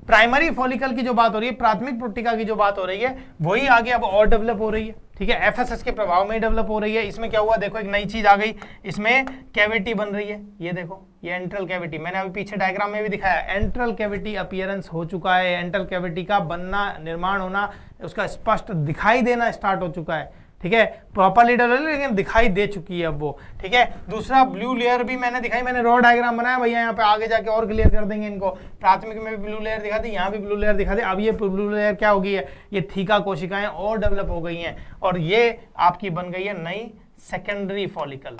प्राइमरी फॉलिकल की जो बात हो रही है, प्राथमिक पुट्टिका की जो बात हो रही है, वही आगे अब और डेवलप हो रही है। ठीक है, एफएसएस के प्रभाव में ही डेवलप हो रही है। इसमें क्या हुआ, देखो एक नई चीज आ गई, इसमें कैविटी बन रही है। ये देखो, ये एंट्रल कैविटी, मैंने अभी पीछे डायग्राम में भी दिखाया, एंट्रल कैविटी अपीयरेंस हो चुका है। एंट्रल कैविटी का बनना, निर्माण होना, उसका स्पष्ट दिखाई देना स्टार्ट हो चुका है। ठीक है, प्रॉपरली डेवलप लेकिन दिखाई दे चुकी है अब वो। ठीक है, दूसरा ब्लू लेयर भी मैंने दिखाई, मैंने रॉ डायग्राम बनाया भैया, यहाँ पे आगे जाके और क्लियर कर देंगे इनको। प्राथमिक में भी ब्लू लेयर दिखा दी, यहाँ भी ब्लू लेयर दिखा दी। अब ये ब्लू लेयर क्या हो गई है, ये थीका कोशिकाएं और डेवलप हो गई हैं, और ये आपकी बन गई है नई सेकेंडरी फॉलिकल।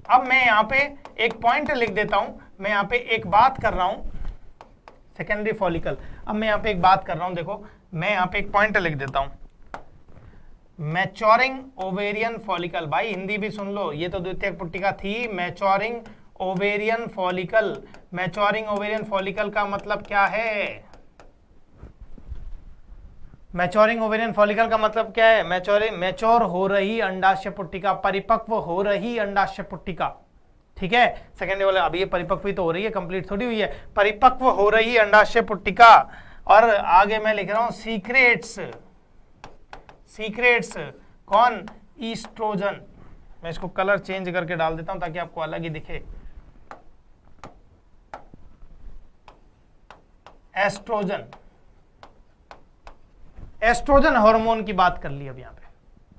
अब मैं यहाँ पे एक पॉइंट लिख देता हूं, मैं यहाँ पे एक बात कर रहा हूं, सेकेंडरी फॉलिकल। अब मैं यहाँ पे एक बात कर रहा हूं, देखो मैं यहाँ पे एक पॉइंट लिख देता हूं, मैच्योरिंग ओवेरियन फॉलिकल। भाई हिंदी भी सुन लो, ये तो द्वितीयक पुट्टिका थी, maturing ovarian follicle. Maturing ovarian follicle का मतलब क्या है, मैच्योरिंग ओवेरियन फॉलिकल का मतलब क्या है, मैच्योर हो रही अंडाशय पुट्टिका, परिपक्व हो रही अंडाशय पुट्टिका। ठीक है, सेकेंडरी वाले, अब ये परिपक्व ही तो हो रही है, कंप्लीट थोड़ी हुई है, परिपक्व हो रही अंडाशय पुट्टिका। और आगे मैं लिख रहा हूं सीक्रेट्स, सीक्रेट्स कौन, ईस्ट्रोजन। मैं इसको कलर चेंज करके डाल देता हूं ताकि आपको अलग ही दिखे। एस्ट्रोजन, एस्ट्रोजन हार्मोन की बात कर ली। अब यहां पे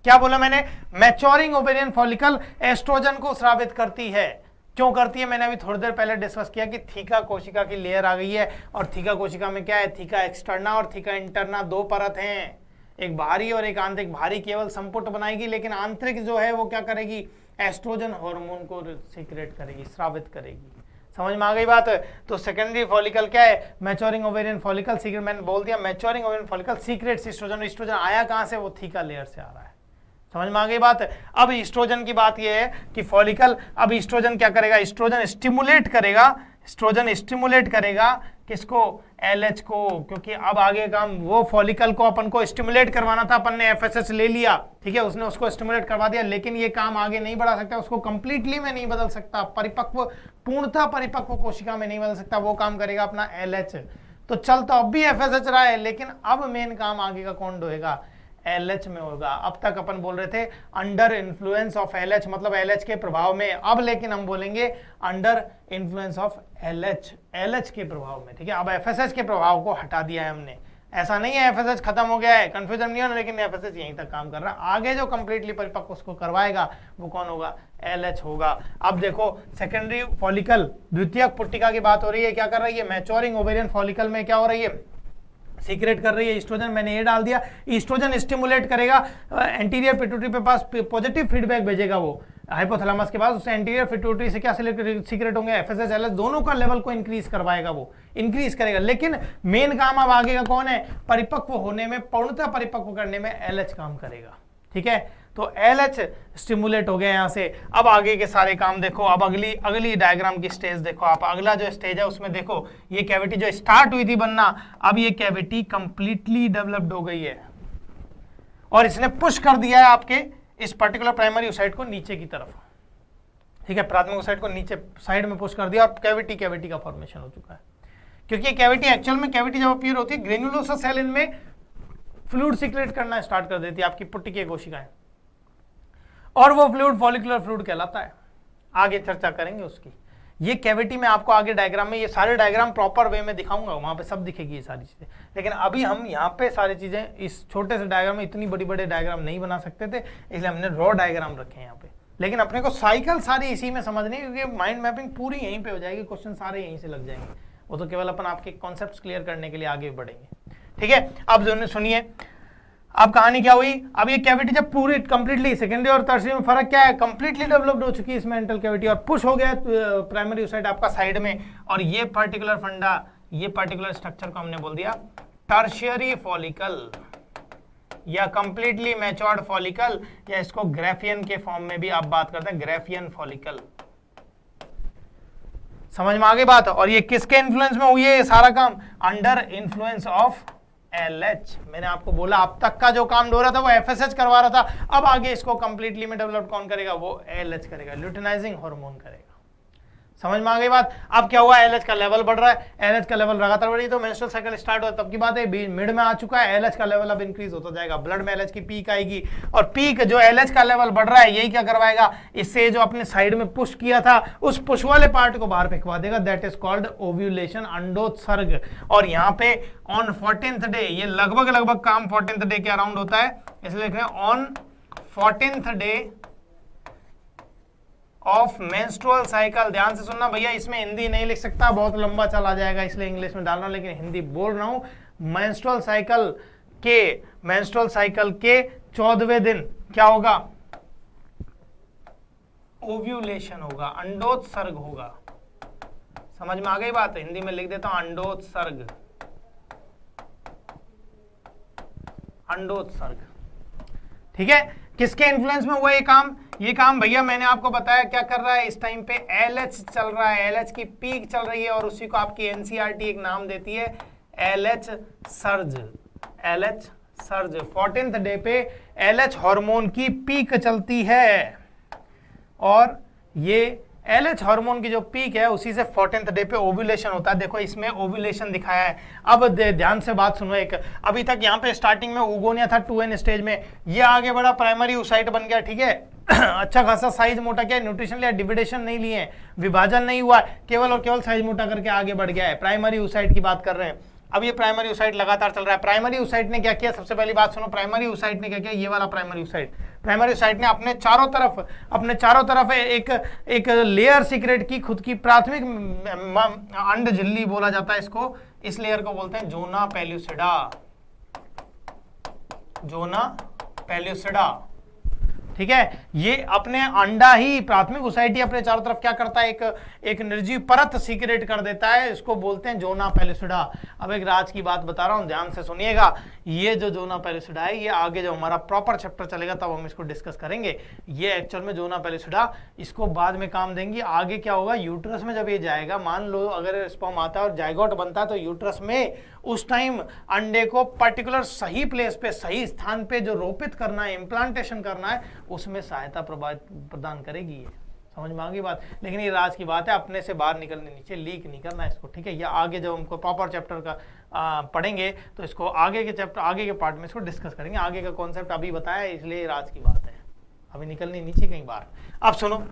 क्या बोला मैंने, मैच्योरिंग ओवेरियन फॉलिकल एस्ट्रोजन को स्रावित करती है। क्यों करती है, मैंने अभी थोड़ी देर पहले डिस्कस किया कि थीका कोशिका की लेयर आ गई है, और थीका कोशिका में क्या है, थीका एक्सटर्ना और थीका इंटरना दो परत हैं, एक बाहरी और एक आंतरिक। बाहरी केवल संपुट बनाएगी, लेकिन आंतरिक जो है वो क्या करेगी, एस्ट्रोजन हार्मोन को सीक्रेट करेगी, स्रावित करेगी। समझ में आ गई बात। तो सेकेंडरी फॉलिकल क्या है, मैच्योरिंग ओवेरियन फॉलिकल सीक्रेट, मैंने बोल दिया maturing ovarian follicle secrete estrogen. Estrogen आया कहां से, वो थीका लेयर से आ रहा है। समझ में आ गई बात। अब ईस्ट्रोजन की बात यह है कि फॉलिकल, अब ईस्ट्रोजन क्या करेगा, ईस्ट्रोजन स्टिमुलेट करेगा, एस्ट्रोजन स्टिमुलेट करेगा किसको, एलएच को, क्योंकि अब आगे काम वो फॉलिकल को अपन को स्टिमुलेट करवाना था, अपन ने एफएसएच ले लिया, ठीक है, उसने उसको स्टिमुलेट करवा दिया, लेकिन ये काम आगे नहीं बढ़ा सकता, उसको कंप्लीटली में नहीं बदल सकता, परिपक्व पूर्णतः परिपक्व कोशिका में नहीं बदल सकता, वो काम करेगा अपना एलएच। तो चल तो अब भी एफएसएच रहा है, लेकिन अब मेन काम आगे का कौन ढोएगा, एलएच में होगा। अब तक अपन बोल रहे थे अंडर इन्फ्लुएंस ऑफ एलएच, मतलब एलएच के प्रभाव में, अब लेकिन हम बोलेंगे under influence of LH, LH के प्रभाव में, ठीक है। अब एफएसएच के प्रभाव को हटा दिया है हमने, ऐसा नहीं है एफएसएच खत्म हो गया है, कंफ्यूजन नहीं होना, लेकिन एफएसएच यहीं तक काम कर रहा है। आगे जो कंप्लीटली परिपक्व उसको करवाएगा वो कौन होगा, एलएच होगा। अब देखो सेकेंडरी फॉलिकल, द्वितीयक पुट्टिका की बात हो रही है, क्या कर रही है, मैच्योरिंग ओवेरियन फॉलिकल में क्या हो रही है, सीक्रेट कर रही है ईस्ट्रोजन, मैंने ये डाल दिया। ईस्ट्रोजन स्टिमुलेट करेगा, एंटीरियर पिट्यूटरी पे पास पॉजिटिव फीडबैक भेजेगा वो हाइपोथैलेमस के पास, उससे एंटीरियर पिट्यूटरी से क्या सीक्रेट होंगे, एफएसएच एलएच, दोनों का लेवल को इंक्रीज करवाएगा, वो इंक्रीज करेगा। लेकिन मेन काम अब आगे का कौन है, परिपक्व होने में, पूर्णतः परिपक्व करने में एलएच काम करेगा, ठीक है। तो एलएच स्टिमुलेट हो गया यहां से। अब आगे के सारे काम देखो, अब अगली डायग्राम की स्टेज देखो आप, अगला जो स्टेज है उसमें देखो, ये कैविटी जो स्टार्ट हुई थी बनना, अब ये कैविटी कंप्लीटली डेवलप्ड हो गई है, और इसने पुश कर दिया है आपके इस पर्टिकुलर प्राइमरी ओसाइट को नीचे की तरफ, ठीक है, प्राथमिक ओसाइट को नीचे साइड में पुश कर दिया, और कैविटी का फॉर्मेशन हो चुका है। क्योंकि ये कैविटी एक्चुअल में, कैविटी जब अपीयर होती है, ग्रेन्युलोसा सेल इनमें फ्लूइड सीक्रेट करना स्टार्ट कर देती है, आपकी पुट्टिकीय कोशिकाएं, और वो फ्लूइड फॉलिकुलर फ्लूइड कहलाता है। आगे चर्चा करेंगे उसकी। ये कैविटी में आपको आगे डायग्राम में, ये सारे डायग्राम प्रॉपर वे में दिखाऊंगा, वहां पे सब दिखेगी ये सारी चीजें, लेकिन अभी हम यहाँ पे सारी चीजें इस छोटे से डायग्राम में, इतनी बड़ी बड़े डायग्राम नहीं बना सकते थे, इसलिए हमने रॉ डायग्राम रखे हैं यहाँ पे। लेकिन अपने को साइकिल सारी इसी में समझनी है, क्योंकि माइंड मैपिंग पूरी यहीं पे हो जाएगी, क्वेश्चन सारे यहीं से लग जाएंगे, वो तो केवल अपन आपके कॉन्सेप्ट क्लियर करने के लिए आगे बढ़ेंगे, ठीक है। अब जो सुनिए, अब कहानी क्या हुई, अब ये कैविटी जब पूरी कंप्लीटली, सेकेंडरी और टर्शियरी में फर्क क्या है, कंप्लीटली डेवलप्ड हो चुकी है इसमें एंटल कैविटी, और पुश हो गया प्राइमरी ओसाइट आपका साइड में, और ये पर्टिकुलर फंडा, ये पर्टिकुलर स्ट्रक्चर को हमने बोल दिया टर्शियरी फॉलिकल, या कंप्लीटली मैच्योर्ड फॉलिकल, या इसको ग्राफियन के फॉर्म में भी आप बात करते हैं, ग्राफियन फॉलिकल। समझ में आ गई बात। और ये किसके इन्फ्लुएंस में हुई है ये सारा काम, अंडर इन्फ्लुएंस ऑफ एलएच। मैंने आपको बोला अब तक का जो काम हो रहा था वो एफएसएच करवा रहा था, अब आगे इसको कंप्लीटली में डेवलप कौन करेगा, वो एलएच करेगा, ल्यूटिनाइजिंग हार्मोन करेगा। समझ में आ गई बात। अब क्या हुआ, एलएच का लेवल बढ़ रहा है, एलएच का लेवल लगातार बढ़ी तो मेंस्ट्रुअल साइकिल स्टार्ट हुआ, तब की बात है, मिड में आ चुका है, एलएच का लेवल अब इंक्रीज होता जाएगा, ब्लड में एलएच की पीक आएगी, और पीक जो एलएच का लेवल बढ़ रहा है यही क्या करवाएगा, इससे जो अपने साइड में पुश किया था उस पुश वाले पार्ट को बाहर फेंकवा देगा, दैट इज कॉल्ड ओव्यूलेशन, अंडोत्सर्ग। और यहाँ पे ऑन 14th डे, ये लगभग काम 14th डे के अराउंड होता है, इसलिए लिख रहे हैं on 14th day of menstrual cycle. ध्यान से सुनना भैया, इसमें हिंदी नहीं लिख सकता, बहुत लंबा चला जाएगा, इसलिए इंग्लिश में डाल रहा हूं, लेकिन हिंदी बोल रहा हूं। मेंस्ट्रुअल साइकिल के 14वें दिन क्या होगा, ओव्यूलेशन होगा, अंडोत्सर्ग होगा। समझ में आ गई बात, हिंदी में लिख देता हूं अंडोत्सर्ग, अंडोत्सर्ग, ठीक है। किसके इन्फ्लुएंस में हुआ ये काम, ये काम भैया मैंने आपको बताया क्या कर रहा है, इस टाइम पे एलएच चल रहा है, एलएच की पीक चल रही है, और उसी को आपकी एनसीईआरटी एक नाम देती है LH surge, LH surge. 14th day पे एलएच हार्मोन की पीक चलती है, और ये एलएच हार्मोन की जो पीक है उसी से 14th डे पे ओव्यूलेशन होता है। देखो इसमें ओव्यूलेशन दिखाया है। अब ध्यान से बात सुनो, एक अभी तक यहाँ पे स्टार्टिंग में ओगोनिया था 2n स्टेज में, ये आगे बड़ा प्राइमरी ओसाइट बन गया, ठीक है। अच्छा खासा साइज मोटा किया, न्यूट्रिशन लिया, डिविडेशन नहीं लिए, विभाजन नहीं हुआ, केवल और केवल साइज मोटा करके आगे बढ़ गया है, प्राइमरी ओसाइट की बात कर रहे हैं। अब ये प्राइमरी oocyte लगातार चल रहा है। प्राइमरी oocyte ने क्या किया, सबसे पहली बात सुनो, प्राइमरी oocyte ने क्या किया, ये वाला प्राइमरी oocyte ने अपने चारों तरफ एक लेयर सीक्रेट की, खुद की प्राथमिक अंड झिल्ली बोला जाता है इसको, इस लेयर को बोलते हैं जोना पेल्यूसिडा। ठीक है, ये अपने अंडा ही, प्राथमिक oocyte अपने चारों तरफ क्या करता है, एक निर्जीव परत सीक्रेट कर देता है, इसको बोलते हैं जोना पेल्यूसिडा। अब एक राज की बात बता रहा हूं, ध्यान से सुनिएगा। ये जो जोना पेल्यूसिडा है, ये आगे जो हमारा प्रॉपर चैप्टर चलेगा तब हम इसको डिस्कस करेंगे। ये एक्चुअल में जोना पेल्यूसिडा इसको बाद में काम देंगी। आगे क्या होगा, यूट्रस में जब ये जाएगा, मान लो अगर स्पर्म आता है और जाइगोट बनता है, तो यूट्रस में उस टाइम अंडे को पर्टिकुलर सही प्लेस पे, सही स्थान पे जो रोपित करना है, इम्प्लांटेशन करना है, उसमें सहायता प्रदान करेगी। ये समझ में आ गई बात। लेकिन ये राज की बात है, अपने से बाहर निकलने, नीचे लीक नहीं करना है इसको। ठीक है, ये आगे जब हमको प्रॉपर चैप्टर का पढ़ेंगे तो इसको आगे के पार्ट में इसको डिस्कस करेंगे। आगे का कॉन्सेप्ट अभी बताया, इसलिए राज की बात है, अभी निकलनी नीचे कहीं बाहर। अब सुनो,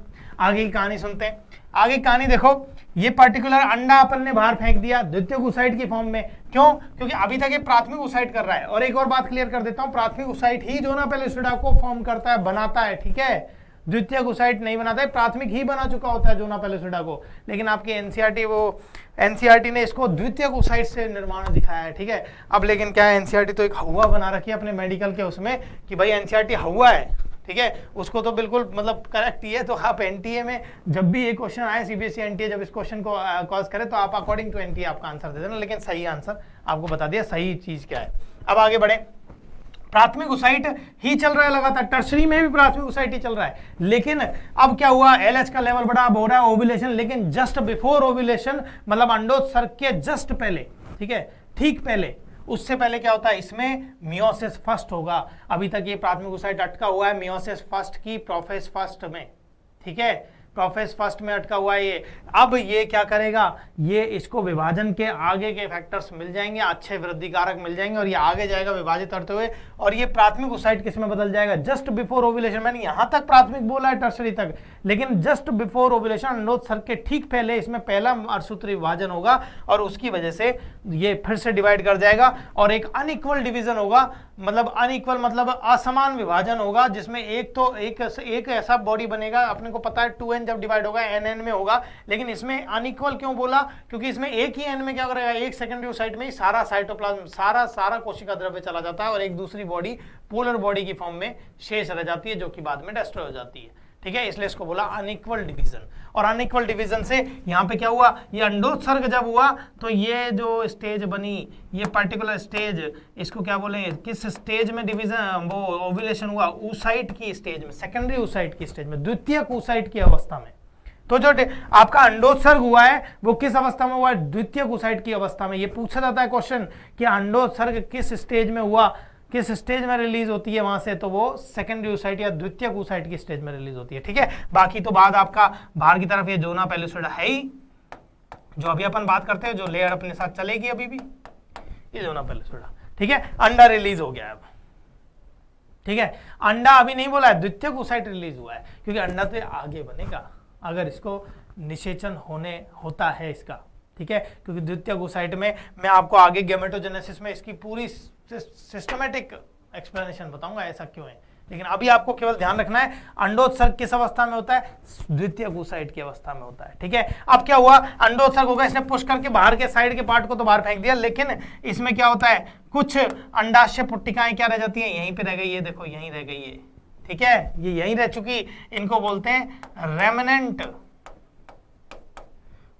आगे की कहानी सुनते हैं। आगे की कहानी देखो, ये पर्टिकुलर अंडा अपन ने बाहर फेंक दिया द्वितीय oocyte की फॉर्म में। क्यों? क्योंकि अभी तक ये प्राथमिक oocyte कर रहा है। और एक और बात क्लियर कर देता हूं, प्राथमिक oocyte ही जोना पेल्यूसिडा को फॉर्म करता है, बनाता है। ठीक है, द्वितीय oocyte नहीं बनाता है, प्राथमिक ही बना चुका होता है जोना पेल्यूसिडा को। लेकिन आपकी एनसीईआरटी ने इसको द्वितीय oocyte से निर्माण दिखाया है। ठीक है, अब लेकिन क्या है, एनसीईआरटी तो एक हवा बना रखी है अपने मेडिकल के उसमें कि भाई एनसीईआरटी हवा है। ठीक है, उसको तो बिल्कुल मतलब करेक्ट ही है। तो आप एनटीए में जब भी ये क्वेश्चन आए, सीबीएसई एनटीए जब इस क्वेश्चन को कॉज करे, तो आप अकॉर्डिंग टू एनटीए आपका आंसर दे देना। लेकिन सही आंसर आपको बता दिया, सही चीज क्या है। अब आगे बढ़े, प्राथमिक oocyte ही चल रहा है लगातार, टर्शरी में भी प्राथमिक oocyte ही चल रहा है। लेकिन अब क्या हुआ, एलएच का लेवल बढ़ा, अब हो रहा है ओव्यूलेशन। लेकिन जस्ट बिफोर ओव्यूलेशन, मतलब अंडोत्सर्ग के जस्ट पहले, ठीक है, ठीक पहले, उससे पहले क्या होता है, इसमें मियोसिस फर्स्ट होगा। अभी तक ये प्राथमिक oocyte अटका हुआ है मियोसिस फर्स्ट की प्रोफेज फर्स्ट में। ठीक है, प्रोफेज फर्स्ट में अटका हुआ है ये। अब ये क्या करेगा, ये इसको विभाजन के आगे के फैक्टर्स मिल जाएंगे, अच्छे वृद्धि कारक मिल जाएंगे, और ये आगे जाएगा विभाजित करते हुए, और ये प्राथमिक oocyte किस में बदल जाएगा, जस्ट बिफोर ओव्यूलेशन। मैंने यहां तक प्राथमिक बोला है, टर्शरी तक, लेकिन जस्ट बिफोर ओव्यूलेशन, अंडोत्सर्ग के ठीक पहले इसमें पहला अर्धसूत्री विभाजन होगा, और उसकी वजह से ये फिर से डिवाइड कर जाएगा, और एक अनइक्वल डिवीजन होगा। मतलब अनइक्वल मतलब असमान विभाजन होगा, जिसमें एक ऐसा बॉडी बनेगा, अपने को पता है 2n जब डिवाइड होगा nn में होगा। लेकिन इसमें अनइक्वल क्यों बोला, क्योंकि इसमें एक ही n में क्या करेगा, एक सेकेंडरी oocyte में ही सारा साइटोप्लाज्म, सारा कोशिका द्रव्य चला जाता है, और एक दूसरी बॉडी पोलर बॉडी की फॉर्म में शेष रह जाती है, जो कि बाद में डिस्ट्रॉय हो जाती है। ठीक है, इसलिए इसको बोला अनइक्वल डिवीजन। और अनइक्वल डिवीजन से यहाँ पे क्या हुआ, ये अंडोत्सर्ग जब हुआ तो ये जो स्टेज बनी, ये पर्टिकुलर स्टेज, इसको क्या बोले, किस स्टेज में डिवीजन, वो ओव्यूलेशन हुआ, oocyte की स्टेज में, सेकेंडरी oocyte की स्टेज में, द्वितीयक oocyte की अवस्था में। तो जो आपका अंडोत्सर्ग हुआ है वो किस अवस्था में हुआ है, द्वितीयक oocyte की अवस्था में। ये पूछा जाता है क्वेश्चन कि अंडोत्सर्ग किस स्टेज में हुआ, किस स्टेज में रिलीज होती है वहां से, तो वो सेकेंडरी oocyte या द्वितीयक oocyte की स्टेज में रिलीज होती है। ठीक है, बाकी तो बाद आपका बाहर की तरफ ये जोना पेल्यूसिडा है ही, जो अभी अपन बात करते हैं, जो लेयर अपने साथ चलेगी अभी भी, ये जोना पेल्यूसिडा। ठीक है, अंडा रिलीज हो गया अब। ठीक है, अंडा अभी नहीं बोला है, द्वितीयक oocyte रिलीज हुआ है, क्योंकि अंडा तो आगे बनेगा अगर इसको निषेचन होता है इसका। ठीक है, क्योंकि द्वितीयक oocyte में मैं आपको आगे गैमेटोजेनेसिस में इसकी पूरी सिस्टमेटिक एक्सप्लेनेशन बताऊंगा ऐसा क्यों है। लेकिन अभी आपको केवल ध्यान रखना है, अंडोत्सर्ग किस अवस्था में होता है, द्वितीयक oocyte की अवस्था में होता है। ठीक है, अब क्या हुआ, अंडोत्सर्ग होगा, इसने पुश करके बाहर के साइड के पार्ट को तो बाहर फेंक दिया, लेकिन इसमें क्या होता है, कुछ अंडाशय पुट्टिकाएं क्या रह जाती हैं, यहीं पे रह गई है, देखो यहीं रह गई है। ठीक है, ये यहीं रह चुकी, इनको बोलते हैं रेमनेंट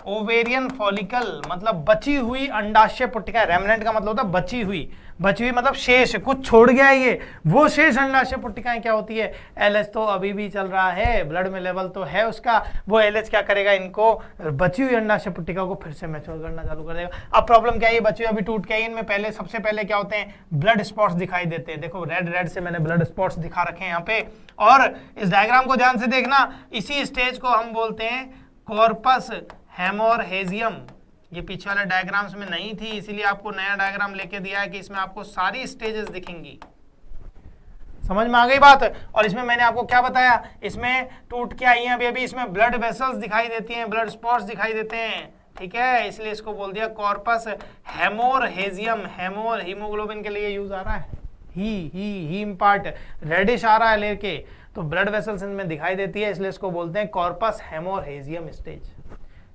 ओवेरियन फॉलिकल, मतलब बची हुई अंडाशय पुट्टिका। रेमनेंट का मतलब होता है बची हुई मतलब शेष, कुछ छोड़ गया है ये, वो शेष अंडाशय पुट्टिकाएं क्या होती है, एलएच तो अभी भी चल रहा है, ब्लड में लेवल तो है उसका, वो एलएच क्या करेगा, इनको बची हुई अंडाशय पुट्टिका को फिर से मैच्योर करना चालू कर देगा। अब प्रॉब्लम क्या है, ये बची हुई अभी टूट के, इनमें पहले सबसे पहले क्या होते हैं, ब्लड स्पॉट्स दिखाई देते हैं। देखो रेड से मैंने ब्लड स्पॉट्स दिखा रखे हैं यहाँ पे, और इस डायग्राम को ध्यान से देखना, इसी स्टेज को हम बोलते हैं कॉर्पस हेमोरहेजियम। ये पीछे वाले डायग्राम्स में नहीं थी, इसीलिए आपको नया डायग्राम लेके दिया है कि इसमें आपको सारी स्टेजेस दिखेंगी। समझ में आ गई बात। और इसमें मैंने आपको क्या बताया, इसमें टूट के आई हैं अभी इसमें ब्लड वेसल्स दिखाई देती हैं, ब्लड स्पॉट्स दिखाई देते हैं। ठीक है, इसलिए इसको बोल दिया कॉर्पस हेमोरहेजियम। हेमोर हीमोग्लोबिन के लिए यूज आ रहा है, हीम पार्ट रेडिश आ रहा है लेके, तो ब्लड वेसल्स इनमें दिखाई देती है, इसलिए इसको बोलते हैं कॉर्पस हेमोरहेजियम स्टेज।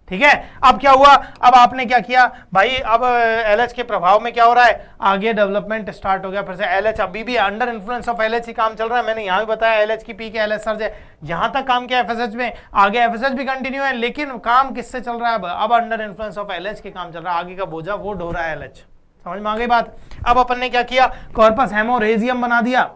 ठीक है, अब क्या हुआ, अब आपने क्या किया भाई, अब एलएच के प्रभाव में क्या हो रहा है, आगे डेवलपमेंट स्टार्ट हो गया फिर से। एलएच अभी भी अंडर इन्फ्लुएंस ऑफ एलएच ही काम चल रहा है, मैंने यहां भी बताया एलएच की पीक है, एलएच सर्ज है, यहां तक काम किया एफएसएच में, आगे एफएसएच भी कंटिन्यू है, लेकिन काम किससे चल रहा है, अब अंडर इन्फ्लुएंस ऑफ एलएच के काम चल रहा है, आगे का बोझा वो ढो रहा है एलएच। समझ में आ गई बात। अब अपन ने क्या किया, कॉर्पस हेमोरहेजियम बना दिया।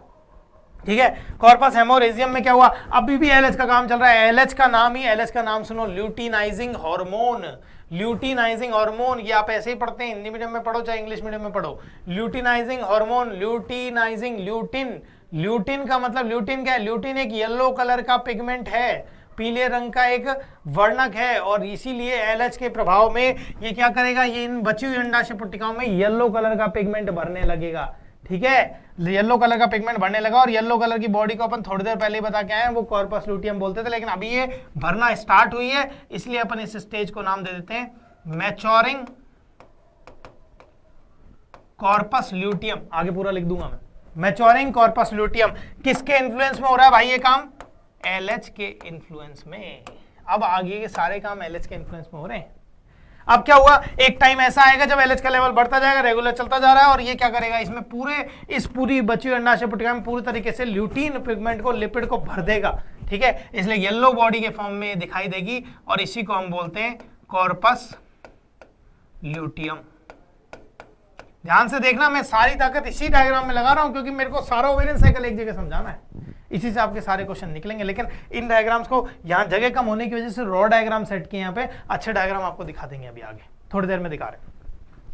ठीक है, कॉर्पस हेमोरहेजियम में क्या हुआ, अभी भी एलएच का काम चल रहा है। एलएच का नाम ही, एलएच का नाम सुनो, ल्यूटिनाइजिंग हार्मोन। ल्यूटिनाइजिंग हार्मोन, ये आप ऐसे ही पढ़ते हैं, हिंदी मीडियम में पढ़ो चाहे इंग्लिश मीडियम में पढ़ो। Luteinizing hormone, luteinising, lutein, lutein का मतलब, ल्यूटिन क्या है, ल्यूटिन एक येलो कलर का पिगमेंट है, पीले रंग का एक वर्णक है, और इसीलिए एलएच के प्रभाव में ये क्या करेगा, ये इन बची हुई अंडाशय पुट्टिकाओं में येलो कलर का पिगमेंट भरने लगेगा। ठीक है, येलो कलर का पिगमेंट भरने लगा, और येलो कलर की बॉडी को अपन थोड़ी देर पहले ही बता के आए हैं, वो कॉर्पस लूटियम बोलते थे, लेकिन अभी ये भरना स्टार्ट हुई है, इसलिए अपन इस स्टेज को नाम दे देते हैं मैच्योरिंग कॉर्पस लूटियम। आगे पूरा लिख दूंगा मैं, मैच्योरिंग कॉर्पस लूटियम। किसके इन्फ्लुएंस में हो रहा है भाई ये काम, एलएच के इन्फ्लुएंस में। अब आगे के सारे काम एलएच के इन्फ्लुएंस में हो रहे हैं। अब क्या हुआ, एक टाइम ऐसा आएगा जब एलएच का लेवल बढ़ता जाएगा, रेगुलर चलता जा रहा है, और ये क्या करेगा, इसमें पूरी बची हुई अंडाशय पुट्टिका में पूरी तरीके से ल्यूटीन पिगमेंट को, लिपिड को भर देगा। ठीक है, इसलिए येलो बॉडी के फॉर्म में दिखाई देगी, और इसी को हम बोलते हैं कॉर्पस ल्यूटियम। ध्यान से देखना, मैं सारी ताकत इसी डायग्राम में लगा रहा हूं, क्योंकि मेरे को सारा ओवेरियन साइकिल एक जगह समझाना है, इसी से आपके सारे क्वेश्चन निकलेंगे। लेकिन इन डायग्राम्स को यहाँ जगह कम होने की वजह से रॉ डायग्राम सेट किए, यहाँ पे अच्छे डायग्राम आपको दिखा देंगे अभी आगे थोड़ी देर में दिखा रहे हैं।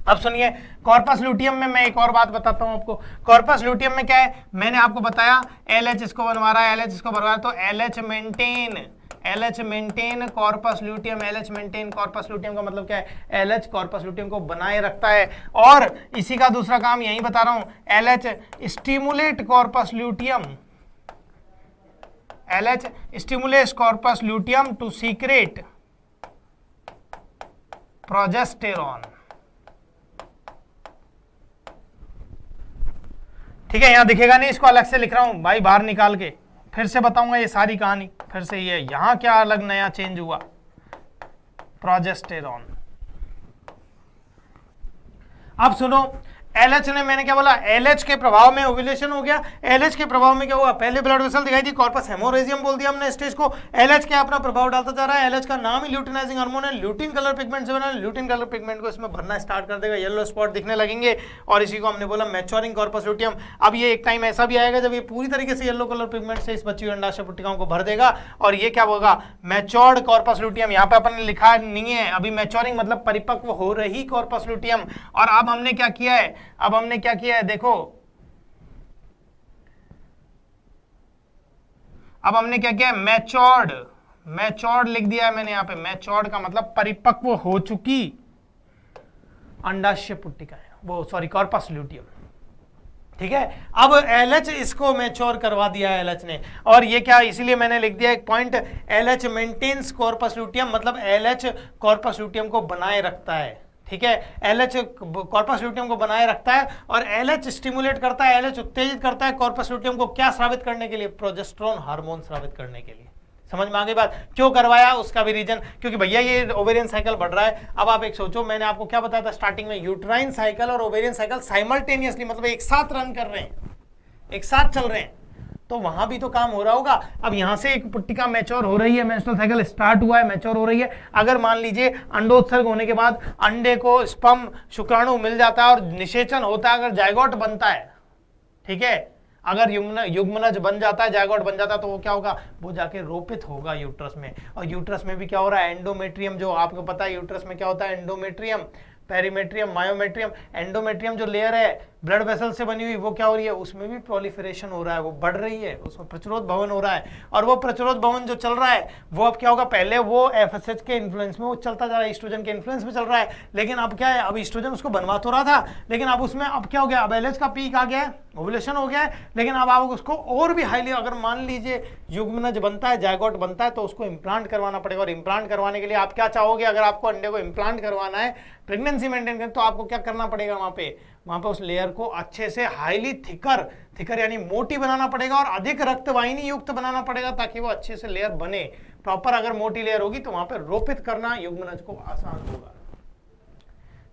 अब सुनिए, कॉर्पस लूटियम में मैं एक और बात बताता हूं आपको। कॉर्पस लूटियम में क्या है, मैंने आपको बताया एलएच इसको बनवा रहा है, एलएच इसको बनवा रहा है, तो LH maintain corpus luteum. LH maintain corpus luteum का मतलब क्या है, एलएच कॉर्पस लूटियम को बनाए रखता है, और इसी का दूसरा काम यही बता रहा हूं, LH stimulate corpus luteum. LH stimulates corpus luteum to secrete progesterone। ठीक है, यहां दिखेगा नहीं, इसको अलग से लिख रहा हूं भाई, बाहर निकाल के फिर से बताऊंगा ये सारी कहानी फिर से। ये यहां क्या अलग नया चेंज हुआ, प्रोजेस्टेरॉन। अब सुनो, एलएच ने, मैंने क्या बोला, एलएच के प्रभाव में ओव्यूलेशन हो गया। एलएच के प्रभाव में क्या हुआ, पहले ब्लड वेसल दिखाई दी, कॉर्पस हेमोरहेजियम बोल दिया हमने स्टेज को। एलएच क्या अपना प्रभाव डालता जा रहा है, एलएच का नाम ही ल्यूटिनाइजिंग हार्मोन है, ल्यूटिन कलर पिगमेंट से बना, ल्यूटिन कलर पिगमेंट को इसमें भरना स्टार्ट कर देगा, येलो स्पॉट दिखने लगेंगे, और इसी को हमने बोला मैच्योरिंग कॉर्पस लूटियम। अब ये एक टाइम ऐसा भी आएगा जब ये पूरी तरीके से येलो कलर पिगमेंट से इस बची हुई अंडाशय पुट्टिकाओं को भर देगा, और ये क्या होगा, मैच्योर्ड कॉर्पस लूटियम। यहाँ पे अपन ने लिखा नहीं है अभी, मैच्योरिंग मतलब परिपक्व हो रही कॉर्पस लूटियम। और अब हमने क्या किया है, अब हमने क्या किया है, देखो अब हमने क्या किया है, मैच्योर्ड लिख दिया है मैंने यहाँ पे। मैच्योर्ड का मतलब परिपक्व हो चुकी अंडाशय पुट्टिका है, वो सॉरी कॉर्पस लूटियम। ठीक है, अब एलएच इसको मैच्योर करवा दिया है एलएच ने, और ये क्या, इसीलिए मैंने लिख दिया एक point, LH maintains corpus luteum, मतलब एलएच कॉर्पस लूटियम को बनाए रखता है। ठीक है, एलएच कॉर्पस लूटियम को बनाए रखता है, और एलएच स्टिमुलेट करता है, एलएच उत्तेजित करता है कॉर्पस लूटियम को, क्या स्रावित करने के लिए, प्रोजेस्टेरोन हार्मोन स्रावित करने के लिए। समझ में आ गई बात, क्यों करवाया उसका भी रीजन, क्योंकि भैया ये ओवेरियन साइकिल बढ़ रहा है। अब आप एक सोचो, मैंने आपको क्या बताया था स्टार्टिंग में, यूट्राइन साइकिल और ओवेरियन साइकिल साइमल्टेनियसली, मतलब एक साथ रन कर रहे हैं, एक साथ चल रहे हैं, तो वहां भी तो काम हो रहा होगा। अब यहां से एक पुट्टिका मैच्योर हो रही है, मेंस्ट्रुअल साइकिल स्टार्ट हुआ है, मैच्योर हो रही है। अगर मान लीजिए अंडोत्सर्ग होने के बाद अंडे को स्पर्म शुक्राणु मिल जाता है और निषेचन होता है, अगर जायगोट बनता है, ठीक है, अगर युग्मनज बन जाता है, जायगोट बन जाता है, तो वो क्या होगा, वो जाके रोपित होगा यूट्रस में। और यूट्रस में भी क्या हो रहा है, एंडोमेट्रियम, जो आपको पता है यूट्रस में क्या होता है, एंडोमेट्रियम, पेरीमेट्रियम, मायोमेट्रियम, एंडोमेट्रियम जो लेयर है ब्लड वेसल से बनी हुई, वो क्या हो रही है, उसमें भी प्रोलिफरेशन हो रहा है, वो बढ़ रही है, उसमें प्रतिरोध भवन हो रहा है। और वो प्रतिरोध भवन जो चल रहा है वो अब क्या होगा, पहले वो एफएसएच के इन्फ्लुएंस में वो चलता जा रहा है, ईस्ट्रोजन के इन्फ्लुएंस में चल रहा है, लेकिन अब क्या है, अब ईस्ट्रोजन उसको बनवा तो रहा था, लेकिन अब उसमें अब क्या हो गया, अब एलएच का पीक आ गया है, ओवुलेशन हो गया है, लेकिन अब आप उसको और भी हाईली, अगर मान लीजिए युग्मनज बनता है, जायगोट बनता है, तो उसको इम्प्लांट करवाना पड़ेगा। और इम्प्लांट करवाने के लिए आप क्या चाहोगे, अगर आपको अंडे को इम्प्लांट करवाना है, प्रेगनेंसी मेंटेन करना, तो आपको क्या करना पड़ेगा, वहां पे उस लेयर को अच्छे से हाईली थिकर यानी मोटी बनाना पड़ेगा और अधिक रक्तवाहिनी युक्त बनाना पड़ेगा, ताकि वो अच्छे से लेयर बने प्रॉपर। अगर मोटी लेयर होगी तो वहां पे रोपित करना युग्मनज को आसान होगा।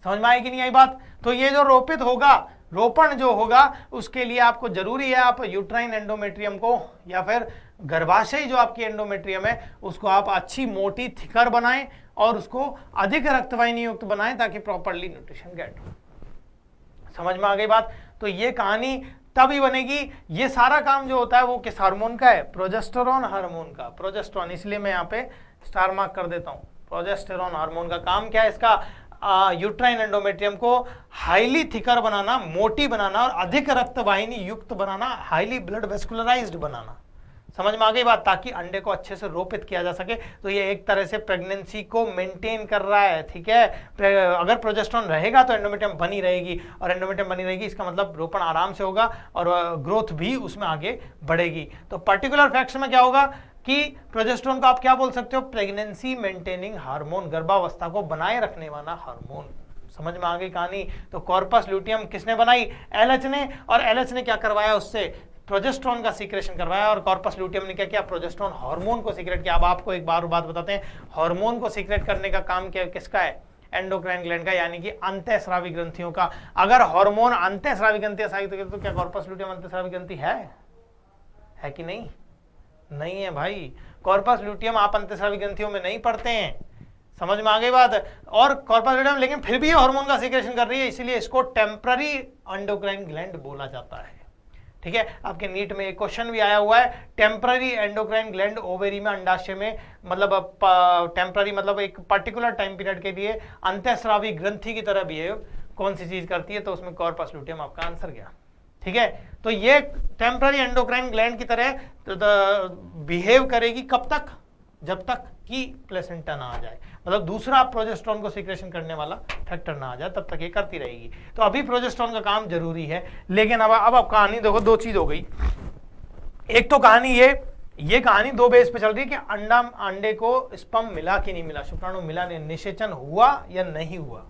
समझ में आई कि नहीं आई बात? तो ये जो रोपित होगा, रोपण जो होगा, उसके लिए आपको जरूरी है आप यूट्राइन एंडोमेट्रियम को या फिर गर्भाशय जो आपकी एंडोमेट्रियम है उसको आप अच्छी मोटी थिकर बनाएं और उसको अधिक रक्तवाहिनी युक्त बनाएं, ताकि प्रॉपरली न्यूट्रिशन गेट हो। समझ में आ गई बात? तो ये कहानी तभी बनेगी। ये सारा काम जो होता है वो किस हार्मोन का है, प्रोजेस्टेरोन हार्मोन का। प्रोजेस्टेरोन, इसलिए मैं यहाँ पे स्टार मार्क कर देता हूँ। प्रोजेस्टेरोन हार्मोन का काम क्या है, इसका यूट्राइन एंडोमेट्रियम को हाईली थिकर बनाना, मोटी बनाना और अधिक रक्तवाहिनी युक्त बनाना, हाईली ब्लड वेस्कुलराइज्ड बनाना। समझ में आ गई बात? ताकि अंडे को अच्छे से रोपित किया जा सके। तो ये एक तरह से प्रेगनेंसी को मेंटेन कर रहा है, ठीक है। अगर प्रोजेस्टेरोन रहेगा तो एंडोमेट्रियम बनी रहेगी, और एंडोमेट्रियम बनी रहेगी इसका मतलब रोपण आराम से होगा और ग्रोथ भी उसमें आगे बढ़ेगी। तो पर्टिकुलर फैक्ट्स में क्या होगा कि प्रोजेस्टेरोन को आप क्या बोल सकते हो, प्रेगनेंसी मेंटेनिंग हार्मोन, गर्भावस्था को बनाए रखने वाला हार्मोन। समझ में आ गई कहानी? तो कॉर्पस ल्यूटियम किसने बनाई, एलएच ने, और एलएच ने क्या करवाया, उससे प्रोजेस्टेरोन का सीक्रेशन करवाया, और कॉर्पस ल्यूटियम ने क्या किया, प्रोजेस्टेरोन हार्मोन को सीक्रेट किया। अब आपको एक बार बात बताते हैं, हार्मोन को सीक्रेट करने का काम क्या किसका है, एंडोक्राइन ग्लैंड का, यानी कि अंतःस्रावी ग्रंथियों का। अगर हार्मोन अंतःस्रावी ग्रंथियां साबित होगी तो क्या कॉर्पस ल्यूटियम अंतःस्रावी ग्रंथि है कि नहीं? नहीं है भाई। कॉर्पस ल्यूटियम आप अंतःस्रावी ग्रंथियों में नहीं पढ़ते हैं। समझ में आ गई बात? और कॉर्पस ल्यूटियम लेकिन फिर भी हार्मोन का सीक्रेशन कर रही है, इसलिए इसको टेम्पररी एंडोक्राइन ग्लैंड बोला जाता है, ठीक है। आपके नीट में एक क्वेश्चन भी आया हुआ है, टेम्पररी एंडोक्राइन ग्लैंड ओवेरी में, अंडाशय में, मतलब टेम्पररी मतलब एक पर्टिकुलर टाइम पीरियड के लिए अंतःस्रावी ग्रंथि की तरह बिहेव कौन सी चीज करती है, तो उसमें कॉर्पस ल्यूटियम आपका आंसर गया, ठीक है। तो ये टेम्पररी एंडोक्राइन ग्लैंड की तरह बिहेव करेगी कब तक, जब तक कि प्लेसेंटा ना आ जाए, मतलब दूसरा प्रोजेस्टेरोन को सीक्रेशन करने वाला फैक्टर ना आ जाए, तब तक ये करती रहेगी। तो अभी प्रोजेस्टेरोन का काम जरूरी है, लेकिन अब कहानी देखो, दो चीज हो गई। एक तो कहानी ये कहानी दो बेस पे चल रही है कि अंडे को स्पर्म मिला कि नहीं मिला, शुक्राणु मिला नहीं, निषेचन हुआ या नहीं हुआ।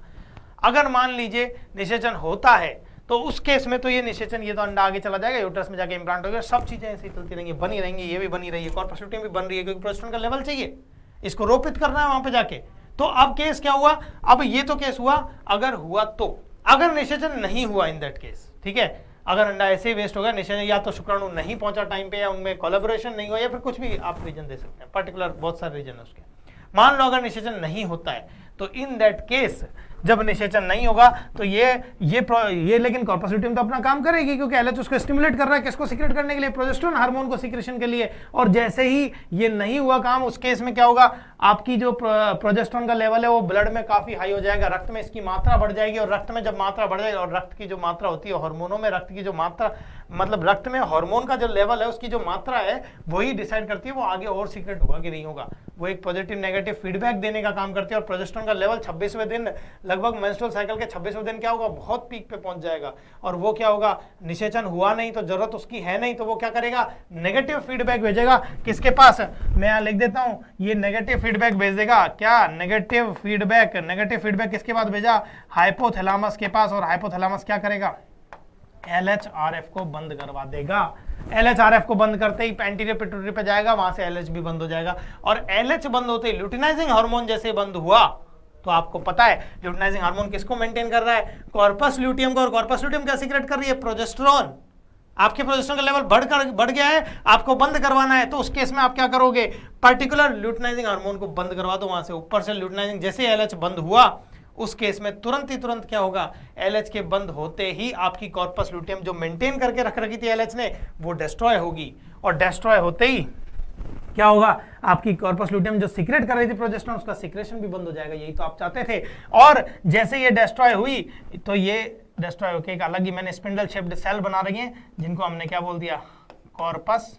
अगर मान लीजिए निषेचन होता है तो उस केस में तो ये निषेचन, ये तो अंडा आगे चला जाएगा, यूट्रस में जाके इम्प्लांट हो गया, सब चीजें ऐसे ही चलती रहेंगी, बनी रहेंगी, ये भी बनी रही है, कॉर्पस ल्यूटियम भी बन रही है, क्योंकि प्रोजेस्टेरोन का लेवल चाहिए, इसको रोपित करना है वहां पे जाके। तो अब केस क्या हुआ, अब ये तो केस हुआ अगर हुआ तो, अगर निषेचन नहीं हुआ इन दैट केस, ठीक है, अगर अंडा ऐसे ही वेस्ट हो गया, निषेचन या तो शुक्राणु नहीं पहुंचा टाइम पे, या उनमें कोलैबोरेशन नहीं हुआ, या फिर कुछ भी आप रीजन दे सकते हैं, पर्टिकुलर बहुत सारे रीजन है उसके। मान लो अगर निषेचन नहीं होता है, तो इन दैट केस जब निषेचन नहीं होगा तो ये लेकिन कॉर्पस ल्यूटियम तो अपना काम करेगी, क्योंकि एलएच उसको स्टिमुलेट कर रहा है, किसको सीक्रेट करने के लिए, प्रोजेस्टेरोन हार्मोन को सीक्रेशन के लिए। और जैसे ही ये नहीं हुआ काम, उस केस में क्या होगा, आपकी जो प्रोजेस्टेरोन का लेवल है वो ब्लड में काफी हाई हो जाएगा, रक्त में इसकी मात्रा बढ़ जाएगी, और रक्त में जब मात्रा बढ़ जाएगी, और रक्त की जो मात्रा होती है हार्मोनों में, रक्त की जो मात्रा मतलब रक्त में हार्मोन का जो लेवल है उसकी जो मात्रा है वही डिसाइड करती है वो आगे और सीक्रेट होगा कि नहीं होगा। वो एक पॉजिटिव नेगेटिव फीडबैक देने का काम करती है। और प्रोजेस्टेरोन का लेवल 26वें दिन, लगभग मेंस्ट्रुअल साइकिल के 26वें दिन क्या होगा, बहुत पीक पे पहुंच जाएगा। और वो क्या होगा, निषेचन हुआ नहीं तो जरूरत उसकी है नहीं, तो वो क्या करेगा, नेगेटिव फीडबैक भेजेगा। किसके पास, मैं यहाँ लिख देता हूँ, ये नेगेटिव फीडबैक भेजेगा। क्या नेगेटिव फीडबैक किसके पास भेजा, हाइपोथैलेमस के पास। और हाइपोथैलेमस क्या करेगा, LHRF को बंद करवा देगा। LHRF को बंद करते ही एंटीरियर पिट्यूटरी पे जाएगा, वहां से LH भी बंद हो जाएगा। और LH बंद होते ही ल्यूटिनाइजिंग हार्मोन जैसे बंद हुआ, तो आपको पता है ल्यूटिनाइजिंग हार्मोन किसको मेंटेन कर रहा है, कॉर्पस ल्यूटियम को। और कॉर्पस ल्यूटियम क्या सीक्रेट कर रही है, प्रोजेस्टेरोन। आपके प्रोजेस्टेरोन का लेवल बढ़ गया है, आपको बंद करवाना है, तो उस केस में आप क्या करोगे, पर्टिकुलर ल्यूटिनाइजिंग हार्मोन को बंद करवा दो वहां से। ऊपर से ल्यूटिनाइजिंग, जैसे LH बंद हुआ उस केस में तुरंत क्या होगा, LH के बंद होते ही आपकी कॉर्पस ल्यूटियम जो मेंटेन करके रख रखी थी LH ने, वो डिस्ट्रॉय होगी। और डिस्ट्रॉय होते ही क्या होगा, आपकी कॉर्पस लुटियम जो सीक्रेट कर रही थी प्रोजेस्टेरोन, उसका सीक्रेशन भी बंद हो जाएगा, यही तो आप चाहते थे। और जैसे ये डिस्ट्रॉय हुई तो ये डिस्ट्रॉय होकर एक अलग ही मैंने स्पिंडल शेप्ड सेल बना रही है, जिनको हमने क्या बोल दिया, कॉर्पस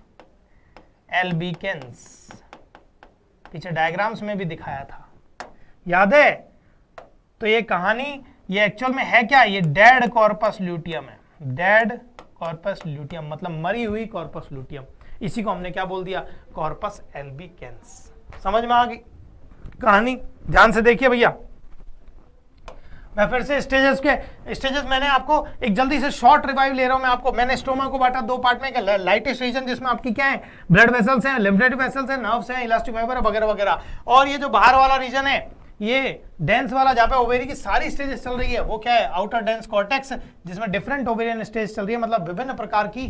एल्बिकेंस। पीछे डायग्राम्स में भी दिखाया था, याद है। तो ये कहानी, ये एक्चुअल में है क्या, ये डेड कॉर्पस ल्यूटियम है। डेड कॉर्पस ल्यूटियम मतलब मरी हुई कॉर्पस ल्यूटियम, इसी को हमने क्या बोल दिया, कॉर्पस एल्बिकेंस। समझ में आ गई कहानी, ध्यान से देखिए भैया। मैं फिर से स्टेजेस मैंने आपको एक जल्दी से शॉर्ट रिवाइव ले रहा हूं मैं आपको। मैंने स्टोमा को बांटा दो पार्ट में, लाइटेस्ट रीजन जिसमें आपकी क्या है, ब्लड वेसल्स हैं, लिम्फेटिक वेसल्स हैं, नर्व्स हैं, इलास्टिक फाइबर वगैरह वगैरह, और ये जो बाहर वाला रीजन है, ये डेंस वाला जहां पे ओवेरी की सारी स्टेजेस चल रही है, वो क्या है, आउटर डेंस कॉर्टेक्स, जिसमें डिफरेंट ओवेरियन स्टेज चल रही है, मतलब विभिन्न प्रकार की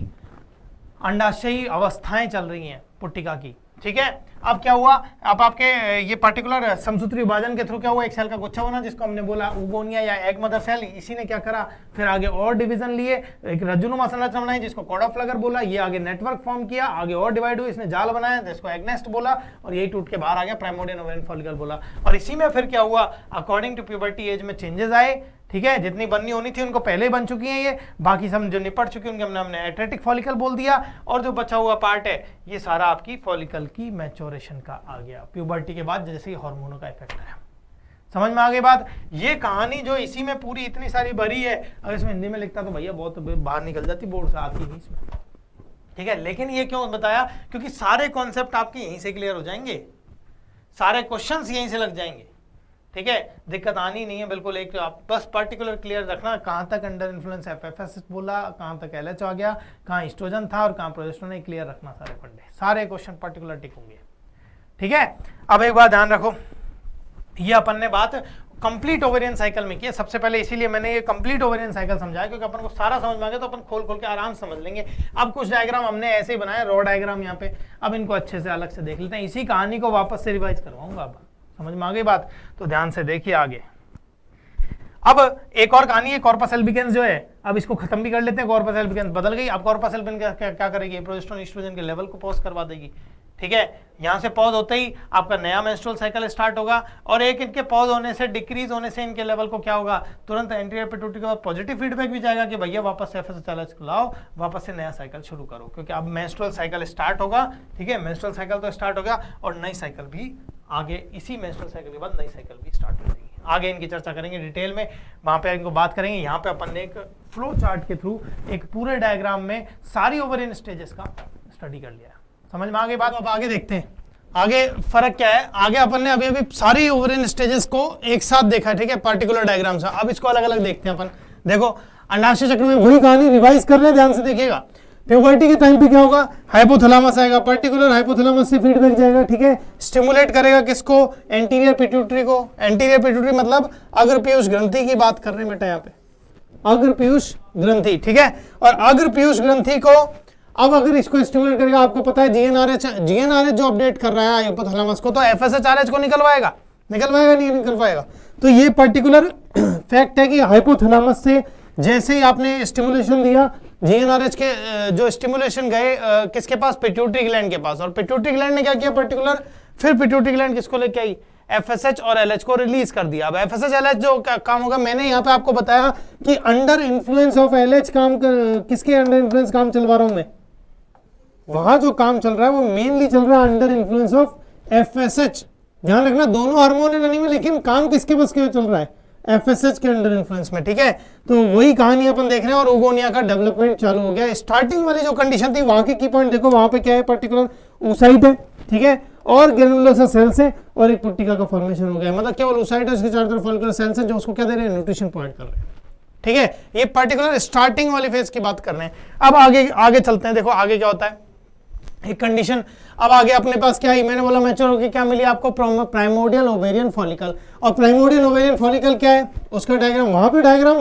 अंडाशयी अवस्थाएं चल रही हैं पुट्टिका की, ठीक है। अब क्या हुआ, अब आपके ये पर्टिकुलर समसूत्री विभाजन के थ्रू क्या हुआ, एक सेल का गुच्छा बना, जिसको हमने बोला उगोनिया या एग मदर सेल। इसी ने क्या करा, फिर आगे और डिवीजन लिए, एक रज्जुनुमा संरचना बनाई जिसको कॉर्ड ऑफ फ्लगर बोला, ये आगे नेटवर्क फॉर्म किया, आगे और डिवाइड हुई, इसने जाल बनाया जिसको एग नेस्ट बोला, और यही टूट के बाहर आ गया, प्राइमोर्डियल ओवेरियन फॉलिकल बोला। और इसी में फिर क्या हुआ, अकॉर्डिंग टू प्यूबर्टी एज में चेंजेस आए, ठीक है। जितनी बननी होनी थी उनको पहले ही बन चुकी हैं ये, बाकी सब जो निपट चुकी है उनके हमने एट्रेटिक फॉलिकल बोल दिया, और जो बचा हुआ पार्ट है ये सारा आपकी फॉलिकल की मैच्योरेशन का आ गया, प्यूबर्टी के बाद जैसे ही हार्मोनों का इफेक्ट है। समझ में आ गई बात। ये कहानी जो इसी में पूरी इतनी सारी भरी है, अगर इसमें हिंदी में लिखता तो भैया बहुत बाहर निकल जाती, बोर्ड से आती नहीं इसमें, ठीक है। लेकिन ये क्यों बताया, क्योंकि सारे कॉन्सेप्ट आपके यहीं से क्लियर हो जाएंगे, सारे क्वेश्चंस यहीं से लग जाएंगे, ठीक है। दिक्कत आनी नहीं है बिल्कुल, एक आप बस पर्टिकुलर क्लियर रखना, कहां तक अंडर इन्फ्लुएंस एफएफएस बोला, कहां तक एलएच आ गया, कहां एस्ट्रोजन था और कहां प्रोजेस्टेरोन है, क्लियर रखना सारे फंडे, सारे क्वेश्चन पर्टिकुलर टिक होंगे, ठीक है। अब एक बात ध्यान रखो, ये अपन ने बात कंप्लीट ओवेरियन साइकिल में की है सबसे पहले, इसीलिए मैंने ये कंप्लीट ओवेरियन साइकिल समझाया, क्योंकि अपन को सारा समझ में आ गया तो अपन खोल खोल के आराम से समझ लेंगे। अब कुछ डायग्राम हमने ऐसे ही बनाए, रॉ डायग्राम यहाँ पे, अब इनको अच्छे से अलग से देख लेते हैं, इसी कहानी को वापस से रिवाइज करवाऊंगा। अब समझ में आ गई बात, तो ध्यान से देखिए आगे। अब एक और कहानी है, कॉर्पस एल्बिकेंस जो है, अब इसको खत्म भी कर लेते हैं। कॉर्पस एल्बिकेंस बदल गई, अब कॉर्पस एल्बिकेंस क्या करेगी, प्रोजेस्टेरोन एस्ट्रोजन के लेवल को पॉज करवा देगी, ठीक है। यहां से पॉज होते ही आपका नया मेंस्ट्रुअल साइकिल स्टार्ट होगा, और एक इनके पॉज होने से, डिक्रीज होने से इनके लेवल को क्या होगा, तुरंत एंटीरियर पिट्यूटरी के बाद पॉजिटिव फीडबैक भी जाएगा कि भैया वापस से एफएसएच लाओ, वापस से नया साइकिल शुरू करो, क्योंकि अब मेंस्ट्रुअल साइकिल स्टार्ट होगा, ठीक है। मेंस्ट्रुअल साइकिल तो स्टार्ट हो गया, और नई साइकिल भी आगे, इसी मेंस्ट्रुअल साइकिल के बाद नई साइकिल भी स्टार्ट हो जाएगी। आगे इनकी चर्चा करेंगे डिटेल में, वहां पे इनको बात करेंगे। यहाँ पे अपन ने एक फ्लो चार्ट के थ्रू एक पूरे डायग्राम में सारी ओवेरियन स्टेजेस का स्टडी कर लिया, समझ में आ गई बात। अब आगे देखते हैं आगे फर्क क्या है। आगे अपन ने अभी सारी ओवेरियन स्टेजेस को एक साथ देखा, ठीक है, पार्टिकुलर डायग्राम से। अब इसको अलग अलग देखते हैं अपन। देखो अंडाशय चक्र में वही कहानी रिवाइज कर रहे हैं, ध्यान से देखिएगा। प्यूबर्टी के टाइम पे क्या होगा, हाइपोथैलेमस आएगा, पर्टिकुलर हाइपोथैलेमस से फीडबैक जाएगा, ठीक है। स्टिमुलेट करेगा किसको, एंटीरियर पिट्यूटरी को। एंटीरियर पिट्यूटरी मतलब अग्रपीयूष ग्रंथि की बात कर रहे हैं बेटा यहाँ पे, अग्रपीयूष ग्रंथि, ठीक है। और अग्रपीयूष ग्रंथि को अब अगर इसको स्टिमुलेट करेगा, आपको पता है जीएनआरएच जो अपडेट कर रहा है हाइपोथैलेमस को, तो एफएसएचआरएच को निकलवाएगा नहीं निकल पाएगा। तो ये पर्टिकुलर फैक्ट है कि हाइपोथैलेमस से जैसे ही आपने स्टिमुलेशन दिया, जीएनआरएच के जो स्टिमुलेशन गए किसके पास, पिट्यूटरी ग्लैंड के पास, और पिट्यूटरी ग्लैंड ने क्या किया पर्टिकुलर, फिर पिट्यूटरी ग्लैंड किसको लेके आई, एफएसएच और एलएच को रिलीज कर दिया। अब एफएसएच एलएच जो काम होगा, मैंने यहाँ पे आपको बताया कि अंडर इन्फ्लुएंस ऑफ एलएच काम किसके अंडर इन्फ्लुएंस काम चलवा रहा हूं मैं, वहां जो काम चल रहा है वो मेनली चल रहा है अंडर इन्फ्लुएंस ऑफ एफएसएच। ध्यान रखना दोनों हार्मोन है में, लेकिन काम किसके बस के चल रहा है, एफएसएच के अंडर इन्फ्लुएंस में, ठीक है। तो वही कहानी अपन देख रहे हैं, और उगोनिया का डेवलपमेंट चालू हो गया। स्टार्टिंग वाली जो कंडीशन थी वहां के की पॉइंट देखो, वहां पे क्या है, पर्टिकुलर oocyte है, ठीक है, और ग्रेनुलोसा सेल्स है, और एक पुट्टिका का फॉर्मेशन हो गया। मतलब केवल oocyte है, उसके चारों तरफ फॉलिकुलर सेल्स है जो उसको क्या दे रहे हैं, न्यूट्रिशन प्रोवाइड कर रहे हैं, ठीक है। ये पर्टिकुलर स्टार्टिंग वाली फेज की बात कर रहे हैं। अब आगे चलते हैं, देखो आगे क्या होता है, एक कंडीशन। अब आगे अपने पास क्या है, मैंने बोला मैच्योर होकर क्या मिली आपको, प्राइमोर्डियल ओवेरियन फॉलिकल। और प्राइमोर्डियल ओवेरियन फॉलिकल क्या है, उसका डायग्राम, वहां पे डायग्राम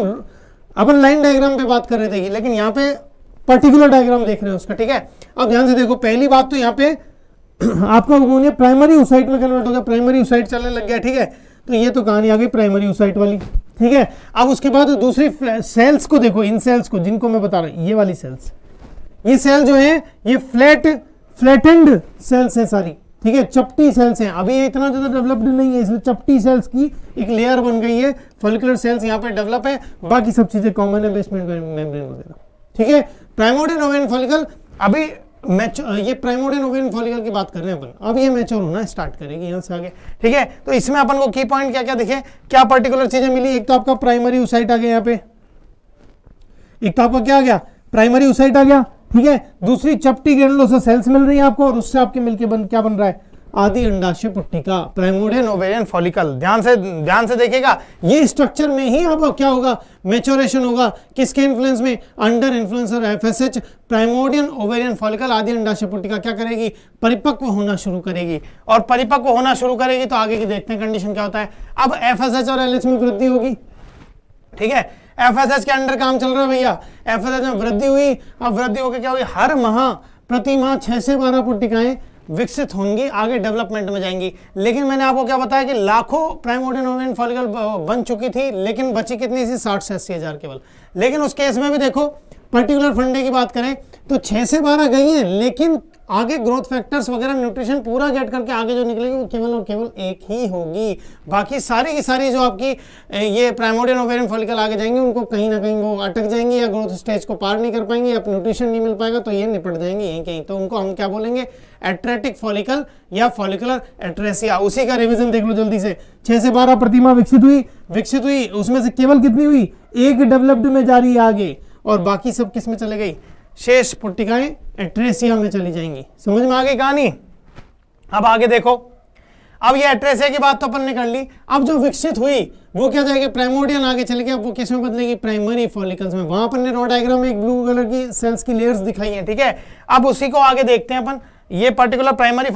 अपन लाइन डायग्राम पे बात कर रहे थे, लेकिन यहाँ पे पर्टिकुलर डायग्राम देख रहे हैं उसका, ठीक है। अब ध्यान से देखो, पहली बात तो यहाँ पे आपका उगोनिया प्राइमरी oocyte में कन्वर्ट हो गया, प्राइमरी oocyte चलने लग गया, ठीक है। तो ये तो कहानी आ गई प्राइमरी oocyte वाली, ठीक है। अब उसके बाद दूसरी सेल्स को देखो, इन सेल्स को जिनको मैं बता रहा हूँ, ये वाली सेल्स, ये सेल जो है ये फ्लैटेंड सेल्स हैं सारी, ठीक है, चपटी सेल्स हैं, अभी ये इतना ज्यादा डेवलप्ड नहीं है, इसलिए चपटी सेल्स की एक लेयर बन गई है, फॉलिकुलर सेल्स यहाँ पे डेवलप है, बाकी सब चीजें कॉमन है, बेसमेंट मेम्ब्रेन वगैरह, ठीक है। प्राइमोर्डियल ओवेरियन फॉलिकल अभी ये प्राइमोर्डियल ओवेरियन फॉलिकल की बात कर रहे हैं अपन, अब ये मैच्योर होना स्टार्ट करेगी यहाँ से आगे, ठीक है। तो इसमें अपन को की पॉइंट क्या क्या दिखे, क्या पर्टिकुलर चीजें मिली, एक तो आपका प्राइमरी oocyte आ गया यहाँ पे, एक तो आपका क्या आ गया, प्राइमरी oocyte आ गया, ठीक है। दूसरी चपटी ग्रेनुलोसा सेल्स मिल रही है आपको, और उससे आपके मिलके क्या बन रहा है, आदि अंडाशय पुट्टिका, प्राइमोर्डियल ओवेरियन फॉलिकल। ध्यान से देखिएगा, ये स्ट्रक्चर में ही अब क्या होगा, मैच्योरेशन होगा, किसके इन्फ्लुएंस में, अंडर इन्फ्लुएंस और एफएसएच, प्राइमोर्डियल ओवेरियन फॉलिकल आदि अंडाशय पुट्टिका क्या करेगी, परिपक्व होना शुरू करेगी, और परिपक्व होना शुरू करेगी तो आगे की देखते हैं कंडीशन क्या होता है। अब एफएसएच और एलएच में वृद्धि होगी, ठीक है, एफएसएच के अंडर काम चल रहा है भैया, एफएसएच में वृद्धि हुई, अब वृद्धि होकर क्या हुई, हर माह प्रति माह 6 से 12 पुट्टिकाएं विकसित होंगी, आगे डेवलपमेंट में जाएंगी। लेकिन मैंने आपको क्या बताया कि लाखों प्राइमोर्डियल ओवेरियन फॉलिकल बन चुकी थी, लेकिन बची कितनी थी, 60 से 80 हजार केवल। लेकिन उस केस में भी देखो, पर्टिकुलर फंडे की बात करें तो 6 से 12 गई हैं, लेकिन आगे ग्रोथ फैक्टर्स वगैरह न्यूट्रिशन पूरा गेट करके आगे जो निकलेगी वो केवल और केवल एक ही होगी। बाकी सारी की सारी जो आपकी ये प्राइमोर्डियल ओवेरियन फॉलिकल आगे जाएंगे, उनको कहीं ना कहीं वो अटक जाएंगी, या ग्रोथ स्टेज को पार नहीं कर पाएंगे, या न्यूट्रिशन नहीं मिल पाएगा, तो ये निपट जाएंगे यहीं कहीं। तो उनको हम क्या बोलेंगे, एट्रेटिक फॉलिकल या फॉलिकुलर एट्रेसिया। उसी का रिविजन देख लो जल्दी से, 6 से 12 प्रतिमा विकसित हुई, उसमें से केवल कितनी हुई, एक डेवलप्ड में जा रही है आगे, और बाकी सब किस में चले गई, शेष पुट्टिकाएं एट्रेसिया में चली जाएंगी। समझ में आ गई कहानी। अब आगे देखो, अब ये एट्रेसिया की बात तो अपन ने कर ली, अब जो विकसित हुई वो क्या जाएगी, प्राइमोर्डियल आगे चल गया, वो किस में बदलेगी, प्राइमरी फॉलिकल्स में। वहां अपन ने रो डायग्राम में एक ब्लू कलर की सेल्स की लेयर्स दिखाई है, ठीक है। अब उसी को आगे देखते हैं अपन, ये पर्टिकुलर प्राइमरी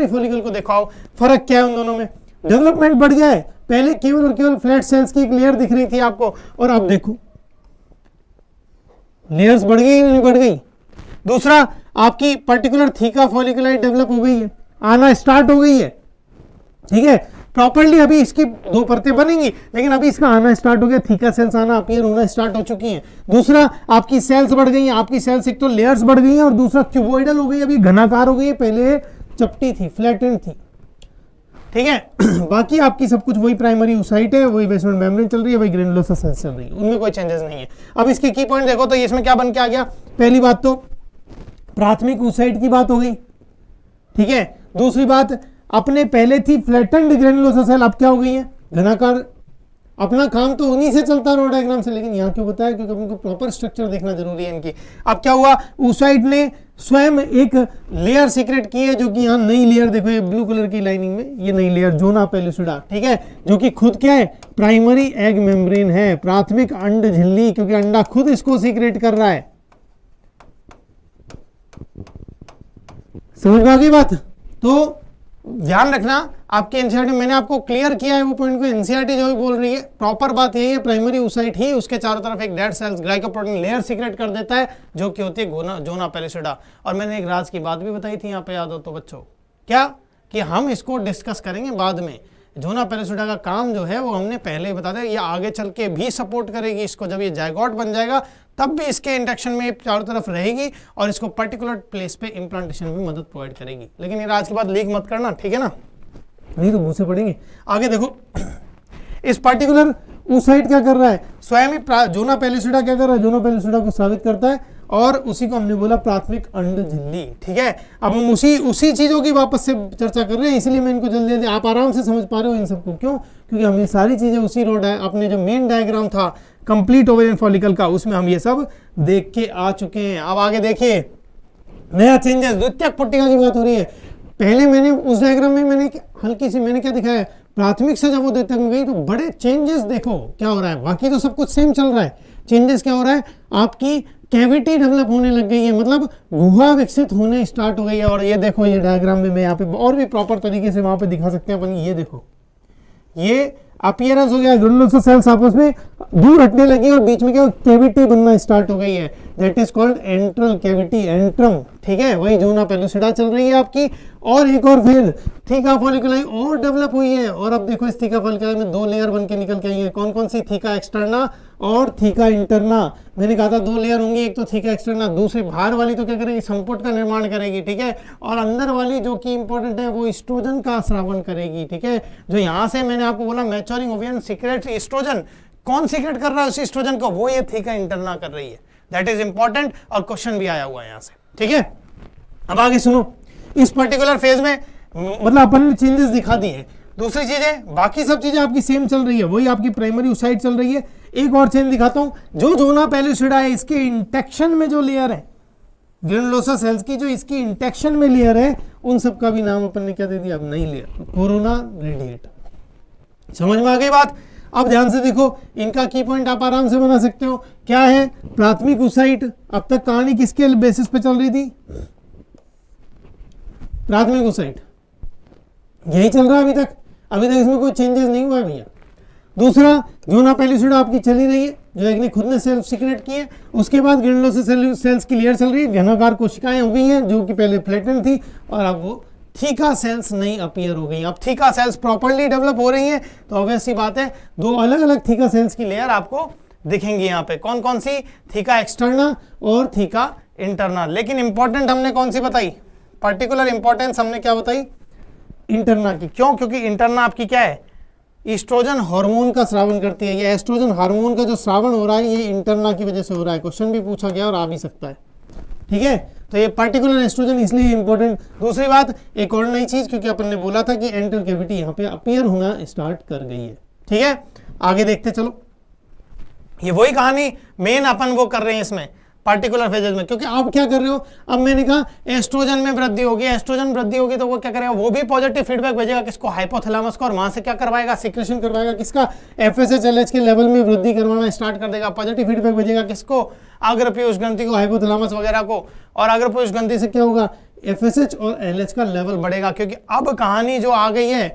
फॉलिकल को दिखाओ, फर्क क्या है उन दोनों में, डेवलपमेंट बढ़ गया है, पहले केवल और केवल फ्लैट सेल्स की एक लेयर दिख रही थी आपको, और अब देखो लेयर्स बढ़ गई नहीं बढ़ गई। दूसरा, आपकी पर्टिकुलर थीका फॉलिकुलाई डेवलप हो गई है, आना स्टार्ट हो गई है, ठीक है। प्रॉपर्ली अभी इसकी 2 परतें बनेंगी, लेकिन अभी इसका आना स्टार्ट हो गया, थीका सेल्स आना अपीयर होना स्टार्ट हो चुकी हैं। दूसरा, आपकी सेल्स बढ़ गई हैं, आपकी सेल्स एक तो लेयर्स बढ़ गई हैं, और दूसरा क्यूबोइडल हो गई, अभी घनाकार हो गई है, पहले चपटी थी, फ्लैटेंड थी, ठीक है। बाकी आपकी सब कुछ वही प्राइमरी oocyte है, वही बेसमेंट मेम्ब्रेन चल रही है, वही ग्रेनुलोसा सेल्स चल रही है, उनमें कोई चेंजेस नहीं है। अब इसके की पॉइंट देखो तो इसमें क्या बन के आ गया, पहली बात तो प्राथमिक oocyte की बात हो गई, ठीक है। दूसरी बात, अपने पहले थी फ्लैटेंड ग्रेनुलोसा सेल, अब क्या हो गई है, घनाकार। अपना काम तो उन्हीं से चलता रो डायग्राम से, लेकिन यहाँ क्यों बताया, क्योंकि उनको प्रॉपर स्ट्रक्चर देखना जरूरी है इनकी। अब क्या हुआ, oocyte ने स्वयं एक लेयर सीक्रेट की है, जो कि यहाँ नई लेयर देखो, ये ब्लू कलर की लाइनिंग में ये नई लेयर जोना पेलिसुडा, ठीक है, जो कि खुद क्या है, प्राइमरी एग मेम्ब्रेन है, प्राथमिक अंड झिल्ली, क्योंकि अंडा खुद इसको सीक्रेट कर रहा है। समझ में आ गई बात। तो ध्यान रखना, आपके एनसीईआरटी मैंने आपको क्लियर किया है वो पॉइंट को, एनसीईआरटी जो भी बोल रही है प्रॉपर बात यही है, प्राइमरी oocyte ही उसके चारों तरफ एक dead cells glycoprotein layer secret कर देता है, जो कि होती है जोना पेलिसुडा। और मैंने एक राज की बात भी बताई थी यहाँ पे, याद हो तो बच्चों, क्या कि हम इसको डिस्कस करेंगे बाद में। जोना पेलिसुडा का काम जो है वो हमने पहले ही बता दिया, ये आगे चल के भी सपोर्ट करेगी इसको, जब ये जायगोट बन जाएगा तब भी इसके इंडक्शन में चारों तरफ रहेगी, और इसको पर्टिकुलर प्लेस पे इम्प्लांटेशन में मदद प्रोवाइड करेगी। लेकिन ये आज के बाद लीक मत करना, ठीक है ना, नहीं तो मुंह से पड़ेंगे। आगे देखो, इस पर्टिकुलर oocyte क्या कर रहा है, स्वयं ही जोना पेलिसुडा क्या कर रहा है, जोना पेलिसुडा को साबित करता है, और उसी को हमने बोला प्राथमिक अंड झिल्ली, ठीक है। अब हम उसी चीजों की वापस से चर्चा कर रहे हैं, इसलिए मैं इनको जल्दी जल्दी, आप आराम से समझ पा रहे हो इन सबको, क्यों, क्योंकि हम ये सारी चीजें उसी रोड है, अपने जो मेन डायग्राम था कंप्लीट ओवेरियन फॉलिकल का, उसमें हम ये सब देख के आ चुके हैं। अब आगे देखिए, नया चेंजेस, द्वितीयक पुट्टिका की बात हो रही है। पहले मैंने उस डायग्राम में मैंने हल्की सी मैंने क्या दिखाया, प्राथमिक से जब वो द्वितीयक में गई तो बड़े चेंजेस देखो क्या हो रहा है, बाकी तो सब कुछ सेम चल रहा है, चेंजेस क्या हो रहा है, आपकी कैविटी डेवलप होने लग गई है, मतलब गुहा विकसित होने स्टार्ट हो गई है। और ये देखो, ये डायग्राम में मैं यहाँ पे और भी प्रॉपर तरीके से वहां पे दिखा सकते हैं अपन, ये देखो, ये अपीयरेंस हो गया, ग्रेनुलोसा सेल्स आपस में दूर हटने लगी और बीच में क्या कैविटी बनना स्टार्ट हो गई है, that is called enteral cavity, antrum, ठीक है, वही ज़ोना पेलुसिडा चल रही है आपकी। और एक और फिर थीका फॉलिकुलाई और डेवलप हुई है, और अब देखो इस थीका फॉलिकुलाई में 2 लेयर बन के निकल के आई है, कौन कौन सी, थीका एक्सटर्ना और थीका इंटरना। मैंने कहा था 2 लेयर होंगी, एक तो थीका एक्सटर्ना, दूसरी बाहर वाली तो क्या करेगी, संपुट का निर्माण करेगी, ठीक है, और अंदर वाली जो कि इंपॉर्टेंट है वो एस्ट्रोजन का स्रावन करेगी, ठीक है। जो यहाँ से मैंने आपको बोला मैच्योरिंग ओवियन सीक्रेट एस्ट्रोजन, कौन सीक्रेट कर रहा है उस एस्ट्रोजन को, वो ये थीका इंटरना कर रही है, दैट इज इंपॉर्टेंट, और क्वेश्चन भी आया हुआ है यहाँ से, ठीक है। अब आगे सुनो, इस पर्टिकुलर फेज में मतलब अपन ने चेंजेस दिखा दिए। दूसरी चीजें, बाकी सब चीजें आपकी सेम चल रही है, वही आपकी प्राइमरी ओसाइट चल रही है। एक और चेंज दिखाता हूं, जो ज़ोना पेलुसिडा है इसके इंटेक्शन में जो लेयर है ग्रेनुलोसा सेल्स की, जो इसकी इंटेक्शन में लेयर है, उन सब का भी नाम अपन ने क्या दे दिया, अब नई लेयर, कोरोना रेडिएटा। समझ में आ गई बात। अब ध्यान से देखो, इनका की पॉइंट आप आराम से बना सकते हो, क्या है, प्राथमिक ओसाइट। अब तक कहानी किसके बेसिस पे चल रही थी, प्राथमिक ओसाइट, यही चल रहा है अभी तक इसमें कोई चेंजेस नहीं हुआ है भैया। दूसरा, ज़ोना पेलुसिडा आपकी चली रही है, जो एक ने खुद ने सेल्फ सीक्रेट की है। उसके बाद ग्रेनुलोसा सेल्स की लेयर चल रही है, घनाकार कोशिकाएं हो गई हैं, जो कि पहले फ्लैटेंड थी, और अब वो थीका सेल्स नई अपीयर हो गई। अब थीका सेल्स प्रॉपर्ली डेवलप हो रही हैं, तो ऑब्वियस सी बात है 2 अलग अलग थीका सेल्स की लेयर आपको दिखेंगी यहाँ पे। कौन कौन सी, थीका एक्सटर्ना और थीका इंटरना। लेकिन इंपॉर्टेंट हमने कौन सी बताई, पर्टिकुलर इंपॉर्टेंस हमने क्या बताई, इंटरना की। क्यों, क्योंकि इंटरना आपकी क्या है, एस्ट्रोजन हार्मोन का स्रावन करती है। ये एस्ट्रोजन हार्मोन का जो स्रावन हो रहा है, ये इंटरना की वजह से हो रहा है। क्वेश्चन भी पूछा गया और आ भी सकता है, ठीक है। तो ये पर्टिकुलर एस्ट्रोजन इसलिए इंपॉर्टेंट। दूसरी बात, एक और नई चीज, क्योंकि अपन ने बोला था कि एंटर कैविटी यहाँ पे अपीयर होना स्टार्ट कर गई है, ठीक है। आगे देखते चलो, ये वही कहानी मेन अपन वो कर रहे हैं इसमें पार्टिकुलर फेजेस में। क्योंकि आप क्या कर रहे हो, अब मैंने कहा एस्ट्रोजन में वृद्धि होगी, एस्ट्रोजन वृद्धि होगी तो वो क्या करेगा, वो भी पॉजिटिव फीडबैक भेजेगा किसको, हाइपोथैलेमस को, और वहां से क्या करवाएगा, सिक्रेशन करवाएगा किसका, एफएसएच के लेवल में वृद्धि करवाना स्टार्ट कर देगा। पॉजिटिव फीडबैक भेजेगा किसको, अग्रपीयूष ग्रंथि को, हाइपोथैलेमस वगैरह को, और अग्रपीयूष ग्रंथि से क्या होगा, एफएसएच और एलएच का लेवल बढ़ेगा। क्योंकि अब कहानी जो आ गई है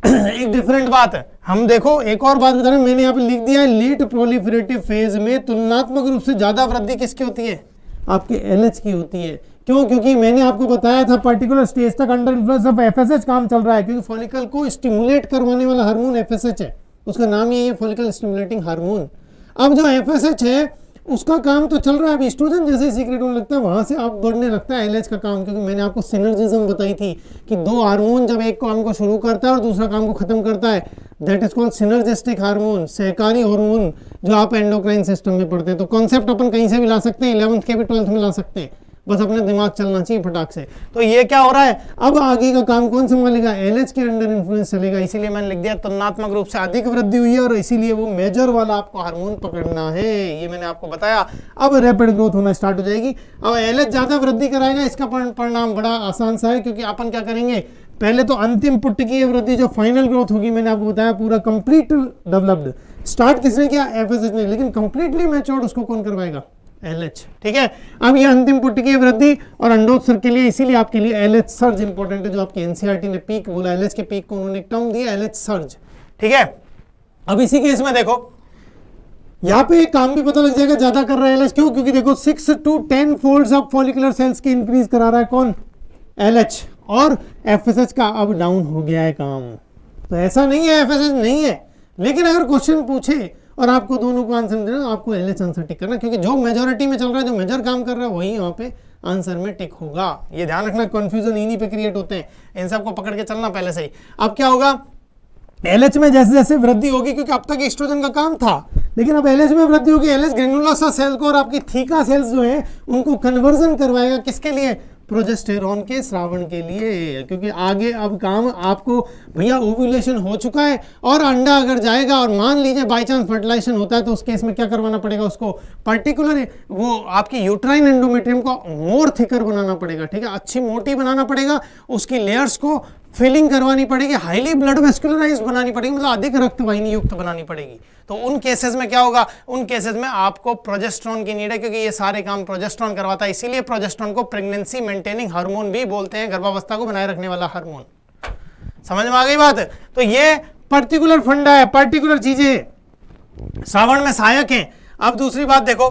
एक डिफरेंट बात है। हम देखो, एक और बात बता रहे हैं, मैंने यहाँ पे लिख दिया है, लेट प्रोलिफरेटिव फेज में तुलनात्मक रूप से ज्यादा वृद्धि किसकी होती है, आपके एलएच की होती है। क्यों, क्योंकि मैंने आपको बताया था पर्टिकुलर स्टेज तक अंडर इन्फ्लुएंस ऑफ एफएसएच काम चल रहा है, क्योंकि फॉलिकल को स्टिमुलेट करवाने वाला हार्मोन एफएसएच है, उसका नाम यही है, फॉलिकल स्टिमुलेटिंग हार्मोन। अब जो एफएसएच है उसका काम तो चल रहा है, अब एस्ट्रोजन जैसे ही सीक्रेट होने लगता है, वहां से आप बढ़ने लगता है एलएच का काम। क्योंकि मैंने आपको सिनर्जिज्म बताई थी कि 2 हार्मोन जब एक काम को शुरू करता है और दूसरा काम को खत्म करता है, that is called synergistic hormone, सहकारी हार्मोन, जो आप एंडोक्राइन सिस्टम में पढ़ते हैं। तो कॉन्सेप्ट अपन कहीं से भी ला सकते हैं, 11th के भी 12th में ला सकते हैं, बस अपने दिमाग चलना चाहिए फटाक से। तो ये क्या हो रहा है, अब आगे का काम कौन संभालेगा, एलएच के अंडर इन्फ्लुएंस चलेगा। इसीलिए मैंने लिख दिया तुलनात्मक रूप से अधिक वृद्धि हुई है, और इसीलिए वो मेजर वाला आपको हार्मोन पकड़ना है, ये मैंने आपको बताया। अब रैपिड ग्रोथ होना स्टार्ट हो जाएगी। अब एलएच ज्यादा वृद्धि कराएगा, इसका परिणाम बड़ा आसान सा है, क्योंकि अपन क्या करेंगे, पहले तो अंतिम पुट की वृद्धि जो फाइनल ग्रोथ होगी, मैंने आपको बताया पूरा कंप्लीट डेवलप्ड, स्टार्ट किसने किया, एफएसएच ने, लेकिन कंप्लीटली मैच्योर्ड उसको कौन करवाएगा, एलएच, ठीक है। अब ये अंतिम पुट की वृद्धि और अंडोत्सर्ग के लिए, इसीलिए आपके लिए एलएच सर्ज इंपॉर्टेंट है, जो आपकी एनसीईआरटी ने पीक बोला, एलएच के पीक को उन्होंने एक टर्म दिया, एलएच सर्ज, ठीक है। अब इसी केस में देखो, यहाँ पे एक काम भी पता लग जाएगा ज्यादा कर रहा है एलएच, क्यों, क्योंकि देखो 6 to 10 folds of follicular cells की इंक्रीज करा रहा है कौन, एलएच, और एफएसएच का अब डाउन हो गया है काम। तो ऐसा नहीं है एफएसएच नहीं है, लेकिन अगर क्वेश्चन पूछे और आपको दोनों को आंसर देना, आपको एलएच आंसर टिक करना, क्योंकि जो मेजोरिटी में चल रहा है, जो मेजर काम कर रहा है, वही वहाँ पे आंसर में टिक होगा। ये ध्यान रखना, कंफ्यूजन इन्हीं पे क्रिएट होते हैं, इन सबको पकड़ के चलना पहले से ही। अब क्या होगा, एलएच में जैसे जैसे वृद्धि होगी, क्योंकि अब तक एस्ट्रोजन का काम था, लेकिन अब एलएच में वृद्धि होगी, एलएच ग्रेनुलोसा सेल को और आपकी थीका सेल्स जो है उनको कन्वर्जन करवाएगा किसके लिए, प्रोजेस्टेरॉन के स्रावण के लिए। क्योंकि आगे अब काम आपको, भैया ओव्यूलेशन हो चुका है और अंडा अगर जाएगा और मान लीजिए बाई चांस फर्टिलाइजेशन होता है, तो उस केस में क्या करवाना पड़ेगा उसको, पर्टिकुलर वो आपकी यूट्राइन एंडोमेट्रियम को मोर थिकर बनाना पड़ेगा, ठीक है, अच्छी मोटी बनाना पड़ेगा, उसकी लेयर्स को फिलिंग करवानी पड़ेगी, हाईली ब्लड वेस्कुलराइज बनानी पड़ेगी, मतलब अधिक रक्त वाहिनी युक्त बनानी पड़ेगी। तो उन केसेस में क्या होगा, उन केसेस में आपको प्रोजेस्टेरॉन की नीड है, क्योंकि ये सारे काम प्रोजेस्टेरॉन करवाता है। इसीलिए प्रोजेस्टेरॉन को प्रेगनेंसी मेंटेनिंग हार्मोन भी बोलते हैं, गर्भावस्था को बनाए रखने वाला हार्मोन। समझ में आ गई बात। तो ये पर्टिकुलर फंडा है, पर्टिकुलर चीजें श्रावण में सहायक हैं। अब दूसरी बात देखो,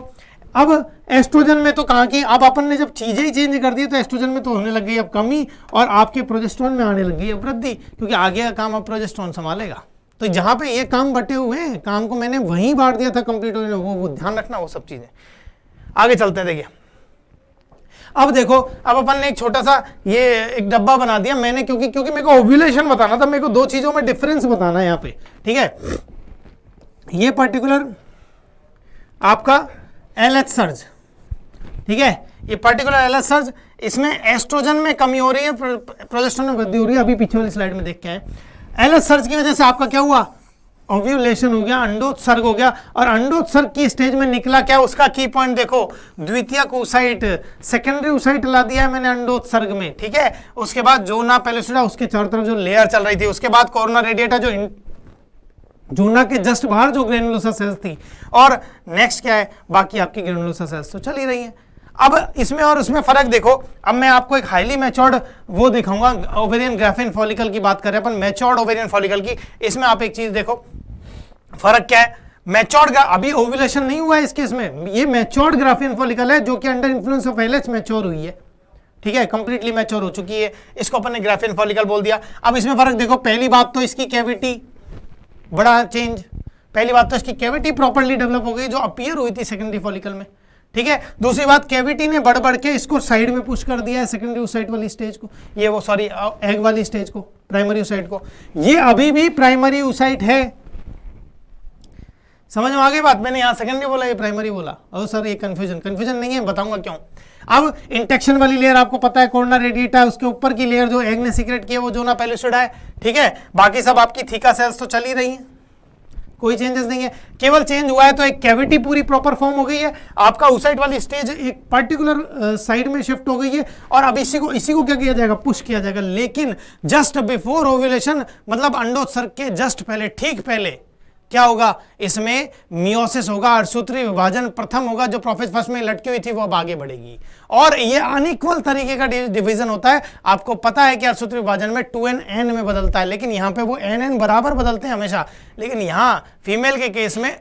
अब एस्ट्रोजन में तो कहा कि अब अपन ने जब चीजें ही चेंज कर दी तो एस्ट्रोजन में तो होने लग गई अब कमी और आपके प्रोजेस्टेरोन में आने लग गई अब वृद्धि, क्योंकि आगे का काम अब प्रोजेस्टेरोन संभालेगा। तो जहां पे ये काम बटे हुए हैं, काम को मैंने वहीं बांट दिया था कंप्लीट, वो ध्यान रखना वो सब चीजें। आगे चलते हैं, देखिए अब देखो, अब अपन ने एक छोटा सा ये एक डब्बा बना दिया मैंने, क्योंकि मेरे को ओव्यूलेशन बताना था, मेरे को दो चीजों में डिफरेंस बताना है यहाँ पे, ठीक है। ये पर्टिकुलर आपका LH सर्ज, ठीक है, ये पर्टिकुलर LH सर्ज, इसमें एस्ट्रोजन में कमी हो रही है, प्रोजेस्टेरोन में वृद्धि हो रही है। अभी पीछे वाली स्लाइड में देख के आए, LH सर्ज की वजह से आपका क्या हुआ, ओव्यूलेशन हो गया, अंडोत्सर्ग हो गया, और अंडोत्सर्ग की स्टेज में निकला क्या, उसका की पॉइंट देखो, द्वितीयक oocyte, सेकेंडरी oocyte ला दिया है मैंने अंडोत्सर्ग में, ठीक है। उसके बाद जोना पेलुसिडा, उसके चारों तरफ जो लेयर चल रही थी, उसके बाद कोरोना रेडिएटा, जो जोना के जस्ट बाहर जो ग्रेनुलोसा सेल्स थी, और नेक्स्ट क्या है, बाकी आपकी ग्रेनुलोसा सेल्स तो चल ही रही है। अब इसमें और उसमें फर्क देखो, अब मैं आपको एक हाईली मैच्योर्ड वो दिखाऊंगा, ओवेरियन ग्राफिन फॉलिकल की बात करें अपन, मैच्योर्ड ओवेरियन फॉलिकल की। इसमें आप एक चीज देखो, फर्क क्या है, मैच्योर्ड अभी ओव्यूलेशन नहीं हुआ है इस केस में, ये मैच्योर्ड ग्राफिन फॉलिकल है जो कि under influence of LH mature हुई है, ठीक है, कंप्लीटली मैच्योर हो चुकी है, इसको अपन ने ग्राफिन फॉलिकल बोल दिया। अब इसमें फर्क देखो, पहली बात तो इसकी कैविटी बड़ा चेंज, पहली बात तो इसकी कैविटी प्रॉपर्ली डेवलप हो गई जो अपीयर हुई थी सेकेंडरी फॉलिकल में, ठीक है। दूसरी बात, कैविटी ने बढ़ के इसको साइड में पुश कर दिया है, सेकेंडरी oocyte वाली स्टेज को, ये वो सॉरी एग वाली स्टेज को, प्राइमरी oocyte को, ये अभी भी प्राइमरी oocyte है। समझ में आ गई बात, मैंने यहाँ सेकेंडरी बोला, ये प्राइमरी बोला, और सर ये कंफ्यूजन नहीं है, बताऊंगा क्यों। अब इंटेक्शन वाली लेयर आपको पता है, कोरोना रेडिएटा, उसके ऊपर की लेयर जो एग ने सीक्रेट की है वो जोना पेलुसिडा है, ठीक है। बाकी सब आपकी थीका सेल्स तो चल ही रही हैं, कोई चेंजेस नहीं है। केवल चेंज हुआ है तो एक कैविटी पूरी प्रॉपर फॉर्म हो गई है, आपका oocyte वाली स्टेज एक पर्टिकुलर साइड में शिफ्ट हो गई है, और अब इसी को क्या किया जाएगा, पुश किया जाएगा। लेकिन जस्ट बिफोर ओव्यूलेशन, मतलब अंडोत्सर्ग के जस्ट पहले, ठीक पहले क्या होगा, इसमें मियोसिस होगा, अर्धसूत्री विभाजन प्रथम होगा, जो प्रोफेज फर्स्ट में लटकी हुई थी वो अब आगे बढ़ेगी, और ये अनइक्वल तरीके का डिवीजन होता है। आपको पता है कि अर्धसूत्री विभाजन में 2n n में बदलता है, लेकिन यहाँ पे वो n बराबर बदलते हैं हमेशा, लेकिन यहाँ फीमेल के केस में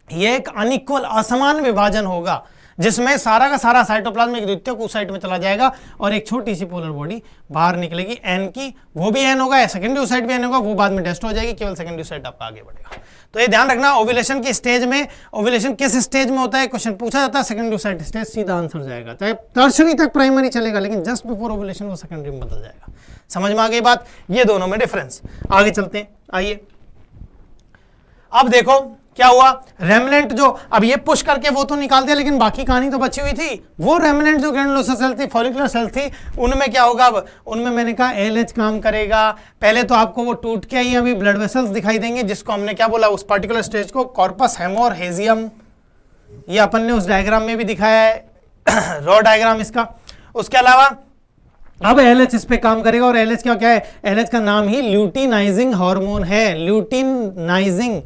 ये एक अनइक्वल असमान विभाजन होगा, जिसमें सारा का सारा साइटोप्लाज्म एक द्वितीयक oocyte में चला जाएगा और एक छोटी सी पोलर बॉडी बाहर निकलेगी n की, वो भी n होगा, सेकेंडरी oocyte भी n होगा, वो बाद में डेस्ट हो जाएगी, केवल सेकेंडरी oocyte आपका आगे बढ़ेगा। तो ये ध्यान रखना, ओव्यूलेशन की स्टेज में, ओव्यूलेशन किस स्टेज में होता है क्वेश्चन पूछा जाता है, सेकेंडरी oocyte स्टेज, सीधा आंसर जाएगा, चाहे टर्शरी तक प्राइमरी चलेगा, लेकिन जस्ट बिफोर ओव्यूलेशन वो सेकेंडरी में बदल जाएगा। समझ में आ गई बात, ये दोनों में डिफरेंस। आगे चलते हैं, आइए अब देखो क्या हुआ, रेमिनेंट जो अब ये पुश करके वो तो निकाल दिया, लेकिन बाकी कहानी तो बची हुई थी। वो रेमिनेंट जो ग्रेनुलोसा सेल थी, फॉलिकुलर सेल थी, उनमें क्या होगा, अब उनमें मैंने कहा LH काम करेगा। पहले तो आपको वो टूट के ही अभी ब्लड वेसल्स दिखाई देंगे, जिसको हमने क्या बोला, उस पर्टिकुलर स्टेज को कॉर्पस हेमोरहेजियम, ये अपन ने उस डायग्राम में भी दिखाया है रॉ डायग्राम इसका। उसके अलावा अब LH इस पे काम करेगा, और LH क्या है, LH का नाम ही ल्यूटिनाइजिंग हार्मोन है, ल्यूटिनाइजिंग।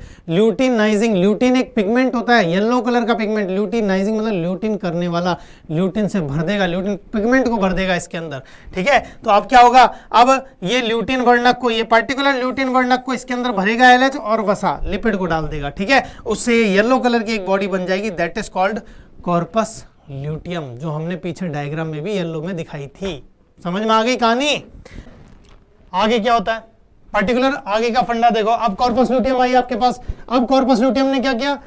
ल्यूटिन एक पिगमेंट होता है, येलो कलर का पिगमेंट, ल्यूटिनाइजिंग मतलब ल्यूटिन करने वाला, ल्यूटिन से भर देगा, ल्यूटिन पिगमेंट को भर देगा इसके अंदर, ठीक है। तो अब क्या होगा, अब ये ल्यूटिन वर्णक को, ये पर्टिकुलर ल्यूटिन वर्णक को इसके अंदर भरेगा LH, और वसा लिपिड को डाल देगा, ठीक है। उससे येलो कलर की एक बॉडी बन जाएगी, that is called corpus luteum, जो हमने पीछे डायग्राम में भी येलो में दिखाई थी। समझ में आ गई कहानी। आगे क्या होता है, पर्टिकुलर आगे का फंडा देखो। अब कॉर्पस ल्यूटियम आई आपके पास। अब कॉर्पस ल्यूटियम ने क्या किया,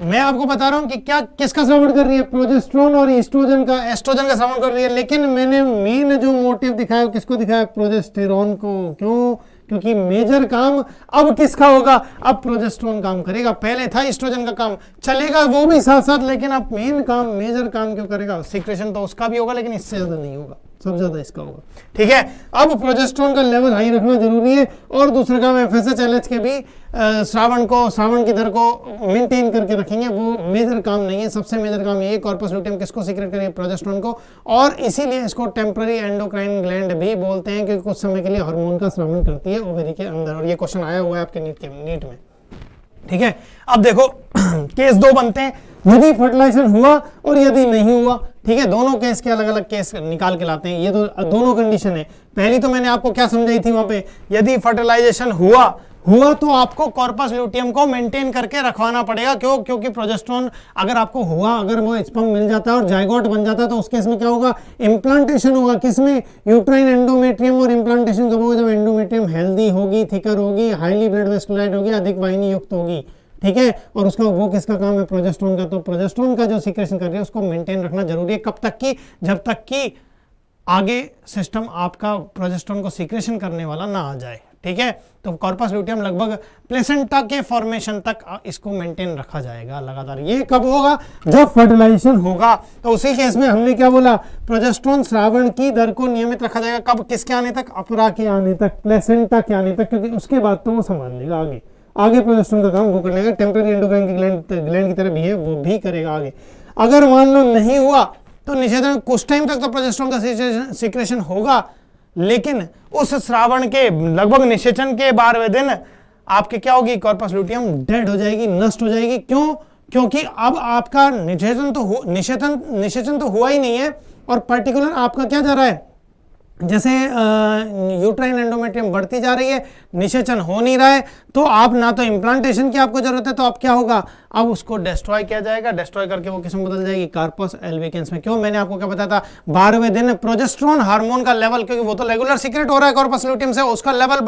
मैं आपको बता रहा हूं कि क्या किसका श्रवण कर रही है, प्रोजेस्टेरोन और एस्ट्रोजन का श्रवण कर रही है, लेकिन मैंने मेन जो मोटिव दिखाया किसको दिखाया, प्रोजेस्टेरोन को। क्यों, क्योंकि मेजर काम अब किसका होगा, अब प्रोजेस्टेरोन काम करेगा। पहले था एस्ट्रोजन का काम, चलेगा वो भी साथ साथ, लेकिन अब मेन काम, मेजर काम क्यों करेगा, सीक्रेशन तो उसका भी होगा, लेकिन इससे ज्यादा नहीं होगा, सब ज्यादा इसका होगा, ठीक है। अब प्रोजेस्टेरोन का लेवल हाई रखना जरूरी है, और दूसरा काम FSH LH के भी श्रावण की दर को मेंटेन करके रखेंगे, वो मेजर काम नहीं है। सबसे मेजर काम ये कॉर्पस ल्यूटियम किसको सीक्रेट करेगी, प्रोजेस्टेरोन को, और इसीलिए इसको टेम्पररी एंडोक्राइन ग्लैंड भी बोलते हैं, क्योंकि कुछ समय के लिए हार्मोन का श्रावण करती है ओवरी के अंदर, और ये क्वेश्चन आया हुआ है आपके नीट में, ठीक है। अब देखो केस दो बनते हैं, यदि फर्टिलाइजेशन हुआ और यदि नहीं हुआ, ठीक है। दोनों केस के अलग अलग केस निकाल के लाते हैं, ये तो दोनों कंडीशन है। पहली तो मैंने आपको क्या समझाई थी वहां पे, यदि फर्टिलाइजेशन हुआ तो आपको कॉर्पस ल्यूटियम को मेंटेन करके रखवाना पड़ेगा। क्यों? क्योंकि प्रोजेस्टेरोन अगर आपको हुआ, अगर वो स्पर्म मिल जाता है और जाइगोट बन जाता है तो उस केस में क्या होगा? इम्प्लांटेशन होगा। किसमें? Uterine endometrium. और इम्प्लांटेशन कब होगा? जब एंडोमेट्रियम हेल्दी होगी, थिकर होगी, हाईली ब्लड वेस्कुलाइट होगी, अधिक वाहिनी युक्त होगी, ठीक है। और उसका वो किसका काम है? प्रोजेस्टेरोन का। तो प्रोजेस्टेरोन का जो सीक्रेशन कर रही है उसको मेंटेन रखना जरूरी है। कब तक की? जब तक कि आगे सिस्टम आपका प्रोजेस्टेरोन को सीक्रेशन करने वाला ना आ जाए, ठीक है। तो कॉर्पस ल्यूटियम लगभग प्लेसेंटा के फॉर्मेशन तक इसको मेंटेन रखा जाएगा लगातार। ये कब होगा? जब फर्टिलाइजेशन होगा। तो उसी केस में हमने क्या बोला? प्रोजेस्टेरोन स्रावण की दर को नियमित रखा जाएगा। कब? किसके आने तक? अपरा के आने तक, प्लेसेंटा के आने तक, क्योंकि उसके बाद तो वो संभाल लेगा आगे प्रोजेस्टेरोन का काम वो कर लेगा। टेम्पररी एंडोक्राइन की ग्लैंड की तरह भी है, वो भी करेगा आगे। अगर मान लो नहीं हुआ तो निषेधन कुछ टाइम तक तो प्रोजेस्टेरोन का सीक्रेशन होगा, लेकिन उस श्रावण के लगभग निषेचन के 12वें दिन आपके क्या होगी? कॉर्पस ल्यूटियम डेड हो जाएगी, नष्ट हो जाएगी। क्यों? क्योंकि अब आपका निषेचन तो हुआ ही नहीं है, और पर्टिकुलर आपका क्या जा रहा है? जैसे यूट्राइन एंडोमेट्रियम बढ़ती जा रही है, निषेचन हो नहीं रहा है, तो आप ना तो इम्प्लांटेशन की आपको जरूरत है, तो अब क्या होगा? अब उसको डिस्ट्रॉय किया जाएगा। डिस्ट्रॉय करके वो किसमें बदल जाएगी? कार्पस एल्बिकेंस में। क्यों? मैंने आपको क्या बताया था? 12वें दिन प्रोजेस्टेरोन हार्मोन का लेवल, क्योंकि वो तो रेगुलर सीक्रेट हो रहा है कॉर्पस ल्यूटियम से, उसका लेवल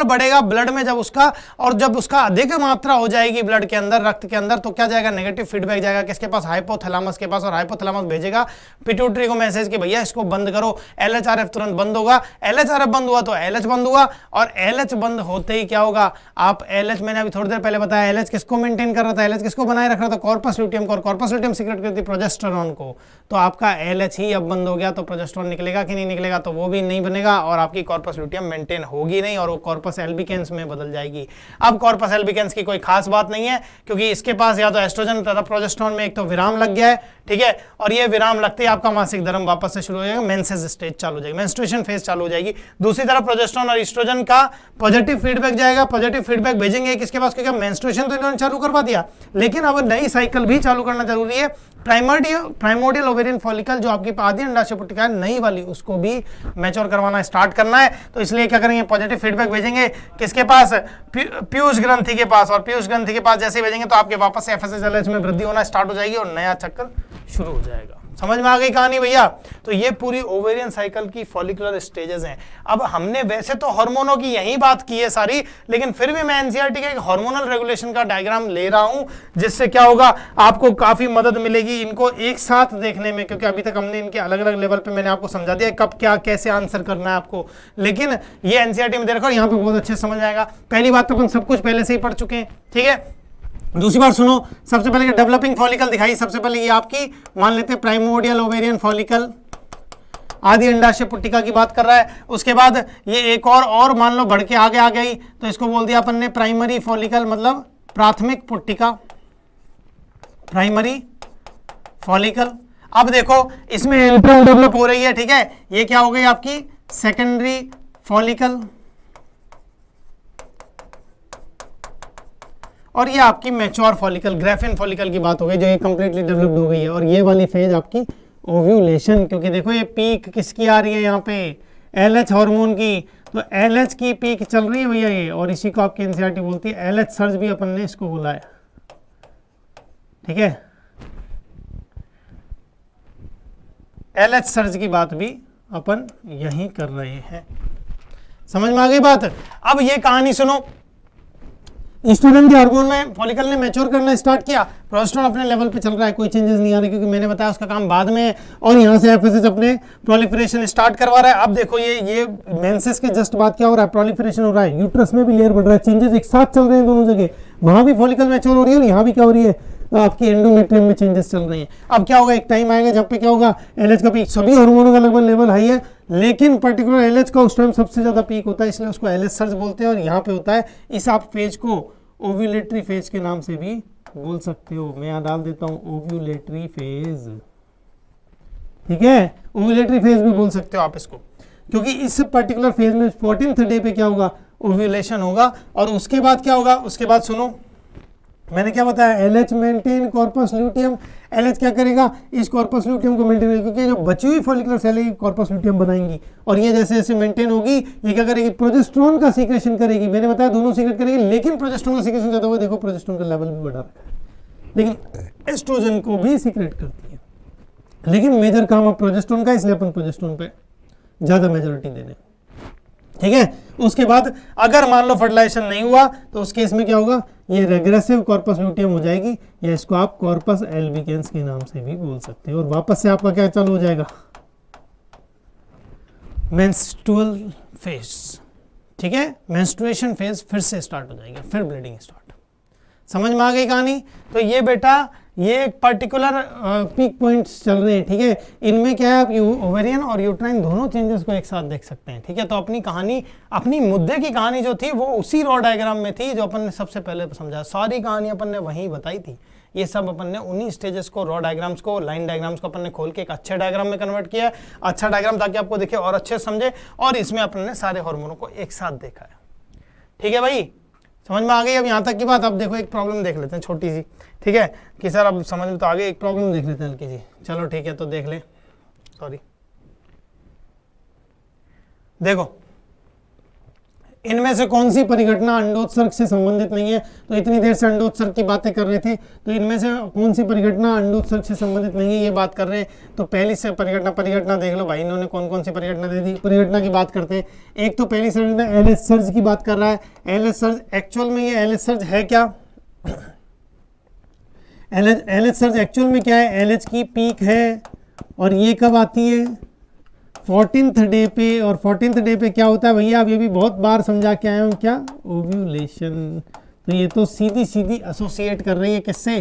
बढ़ेगा ब्लड में जब उसका, और जब उसका अधिक मात्रा हो जाएगी ब्लड के अंदर, रक्त के अंदर, तो क्या जाएगा? नेगेटिव फीडबैक जाएगा किसके पास? हाइपोथैलेमस के पास। और हाइपोथैलेमस भेजेगा पिट्यूटरी को मैसेज कि भैया इसको बंद करो। LHRF तुरंत बंद होगा। LHRF बंद हुआ तो LH बंद हुआ, और LH बंद होते ही क्या होगा? आप LH, मैंने अभी थोड़ी देर पहले बताया, LH किसको मेंटेन कर रहा था? LH किसको बनाए रख रहा था? कॉर्पस ल्यूटियम को। और कॉर्पस ल्यूटियम सीक्रेट करती प्रोजेस्टेरोन को। तो आपका LH ही अब बंद हो गया, तो प्रोजेस्टेरोन निकलेगा कि नहीं निकलेगा? तो वो भी नहीं बनेगा, और आपकी कॉर्पस ल्यूटियम मेंटेन होगी नहीं, और वो कॉर्पस एल्बिकेंस में बदल जाएगी। अब कॉर्पस एल्बिकेंस की कोई खास बात नहीं है, क्योंकि इसके पास या तो एस्ट्रोजन तथा प्रोजेस्टेरोन में एक तो विराम लग गया है, ठीक है। और ये विराम लगते ही आपका मासिक धर्म वापस से शुरू हो जाएगा, मेंसेस स्टेज चालू हो जाएगी, मेंस्ट्रुएशन फेज चालू हो जाएगी। दूसरी तरफ प्रोजेस्टेरोन और एस्ट्रोजन का पॉजिटिव फीडबैक जाएगा। पॉजिटिव फीडबैक भेजेंगे किसके पास? क्योंकि मेंस्ट्रुएशन तो इन्होंने चालू करवा दिया, लेकिन अब नई साइकिल भी चालू करना जरूरी है। प्राइमोडियल ओवेरियन फॉलिकल जो आपकी आदि अंडाशय पुटिका है नई वाली, उसको भी मैच्योर करवाना स्टार्ट करना है। तो इसलिए क्या करेंगे? पॉजिटिव फीडबैक भेजेंगे किसके पास? पीयूष ग्रंथि के पास। और पीयूष ग्रंथि के पास जैसे भेजेंगे तो आपके वापस से FSH में वृद्धि होना स्टार्ट हो जाएगी, और नया चक्कर शुरू हो जाएगा। समझ में आ गई कहानी भैया? तो ये पूरी ओवेरियन साइकिल की फॉलिकुलर स्टेजेस हैं। अब हमने वैसे तो हार्मोनों की यही बात की है सारी, लेकिन फिर भी मैं एनसीईआरटी के हार्मोनल रेगुलेशन का डायग्राम ले रहा हूं, जिससे क्या होगा? आपको काफी मदद मिलेगी इनको एक साथ देखने में, क्योंकि अभी तक हमने इनके अलग अलग लेवल पे मैंने आपको समझा दिया कब क्या कैसे आंसर करना है आपको, लेकिन ये एनसीईआरटी में देखो यहाँ पे बहुत अच्छे समझ आएगा। पहली बात तो अपन सब कुछ पहले से ही पढ़ चुके हैं, ठीक है। दूसरी बार सुनो, सबसे पहले डेवलपिंग फॉलिकल दिखाई। सबसे पहले ये आपकी मान लेते हैं प्राइमोडियल ओवेरियन फॉलिकल, आदि अंडाशय पुट्टिका की बात कर रहा है। उसके बाद ये एक और मान लो बढ़ के आगे आ गई, तो इसको बोल दिया अपन ने प्राइमरी फॉलिकल, मतलब प्राथमिक पुट्टिका, प्राइमरी फॉलिकल। अब देखो इसमें एंट्रम डेवलप हो रही है, ठीक है। ये क्या हो गई आपकी? सेकेंडरी फॉलिकल, और ये आपकी मैच्योर फॉलिकल, ग्रेफिन फॉलिकल की बात हो गई, जो ये कंप्लीटली डेवलप्ड हो गई है। और ये वाली फेज आपकी ओव्यूलेशन, क्योंकि देखो ये पीक किसकी आ रही है यहाँ पे? LH हार्मोन की। तो LH की पीक चल रही है भैया ये, और इसी को आपकी एनसीईआरटी बोलती है LH सर्ज, भी अपन ने इसको बोला है, ठीक है। LH सर्ज की बात भी अपन यही कर रहे हैं। समझ में आ गई बात? अब ये कहानी सुनो, स्टूडेंट के हार्मोन में फॉलिकल ने मैच्योर करना स्टार्ट किया, प्रोजेस्टेरोन अपने लेवल पे चल रहा है, कोई चेंजेस नहीं आ रहे, क्योंकि मैंने बताया उसका काम बाद में है। और यहाँ से FSH अपने प्रोलिफरेशन स्टार्ट करवा रहा है। अब देखो ये मेंसेस के जस्ट बाद क्या हो रहा है? प्रोलिफरेशन हो रहा है, यूट्रस में भी लेयर बढ़ रहा है, चेंजेस एक साथ चल रहे हैं दोनों जगह। वहाँ भी फॉलिकल मैच्योर हो रही है, और यहाँ भी क्या हो रही है? आपकी एंडोमेट्रियम में चेंजेस चल रही हैं। अब क्या होगा? एक टाइम आएगा जब पे क्या होगा? LH का पीक, सभी हार्मोनों का लगभग लेवल हाई है, लेकिन पर्टिकुलर LH का उस टाइम सबसे ज्यादा पीक होता है, इसलिए उसको LH सर्ज बोलते हैं। और यहाँ पे होता है, इस आप फेज को ओव्यूलेटरी फेज के नाम से भी बोल सकते हो। मैं यहाँ डाल देता हूँ ओव्यूलेटरी फेज, ठीक है। ओव्यूलेटरी फेज भी बोल सकते हो आप इसको, क्योंकि इस पर्टिकुलर फेज में 14th डे पे क्या होगा? ओव्यूलेशन होगा। और उसके बाद क्या होगा? उसके बाद सुनो, मैंने क्या बताया? LH maintain corpus luteum, LH क्या करेगा, इस कॉर्पस ल्यूटियम को मेंटेन करेगा, क्योंकि जो बची हुई फॉलिकुलर सेल है कॉर्पस ल्यूटियम बनाएंगी और ये जैसे जैसे मेंटेन होगी ये क्या करेगी, प्रोजेस्टेरोन का सीक्रेशन करेगी। मैंने बताया दोनों सीक्रेट करेगी, लेकिन प्रोजेस्टेरोन का सीक्रेशन ज़्यादा हुआ, देखो प्रोजेस्टेरोन का लेवल भी बढ़ा रखा है, लेकिन एस्ट्रोजन को भी सीक्रेट करती है। लेकिन मेजर काम अब प्रोजेस्टेरोन का, इसलिए अपन प्रोजेस्टेरोन पे ज़्यादा मेजोरिटी दे दें, ठीक है। उसके बाद अगर मान लो फर्टिलाइजेशन नहीं हुआ तो उस केस में क्या होगा, ये रेग्रेसिव कॉर्पस ल्यूटियम हो जाएगी, या इसको आप कॉर्पस एल्बिकेंस के नाम से भी बोल सकते हैं। और वापस से आपका क्या चालू हो जाएगा, मेंस्ट्रुअल फेज, ठीक है, मेंस्ट्रुएशन फेज फिर से स्टार्ट हो जाएगी, फिर ब्लीडिंग स्टार्ट। समझ में आ गई कहानी। तो ये बेटा ये एक पर्टिकुलर पीक पॉइंट्स चल रहे हैं, ठीक है। इनमें क्या है, आप ओवेरियन और यूट्राइन दोनों चेंजेस को एक साथ देख सकते हैं, ठीक है। तो अपनी कहानी, अपनी मुद्दे की कहानी जो थी वो उसी रॉ डायग्राम में थी जो अपन ने सबसे पहले समझा। सारी कहानी अपन ने वहीं बताई थी, ये सब अपन ने उन्हीं स्टेजेस को, रॉ डायग्राम्स को, लाइन डायग्राम्स को अपन ने खोल के एक अच्छे डायग्राम में कन्वर्ट किया है। अच्छा डायग्राम ताकि आपको दिखे और अच्छे समझे, और इसमें अपन ने सारे हार्मोनों को एक साथ देखा है, ठीक है भाई। समझ में आ गई अब यहाँ तक की बात। अब देखो एक प्रॉब्लम देख लेते हैं छोटी सी, ठीक है, कि सर अब समझ में तो आ गई, एक प्रॉब्लम देख लेते हैं हल्की सी। चलो ठीक है, तो देख ले, सॉरी, देखो इनमें से कौन सी परिघटना अंडोत्सर्ग से संबंधित नहीं है। तो इतनी देर से अंडोत्सर्ग की बातें कर रहे थे, तो इनमें से कौन सी परिघटना अंडोत्सर्ग से संबंधित नहीं है ये बात कर रहे हैं। तो पहली से परिघटना देख लो भाई, इन्होंने कौन कौन सी परिघटना दे दी। परिघटना की बात करते हैं। एक तो पहली सर्ज में एलएच सर्ज की बात कर रहा है। एलएच सर्ज एक्चुअल में, ये एलएच सर्ज है क्या, एलएच सर्ज एक्चुअल में क्या है, एलएच की पीक है और ये कब आती है, 14th डे पे। और 14th डे पे क्या होता है भैया, आप ये भी बहुत बार समझा के आया हूँ, क्या, ओव्यूलेशन। तो ये तो सीधी सीधी एसोसिएट कर रही है किससे,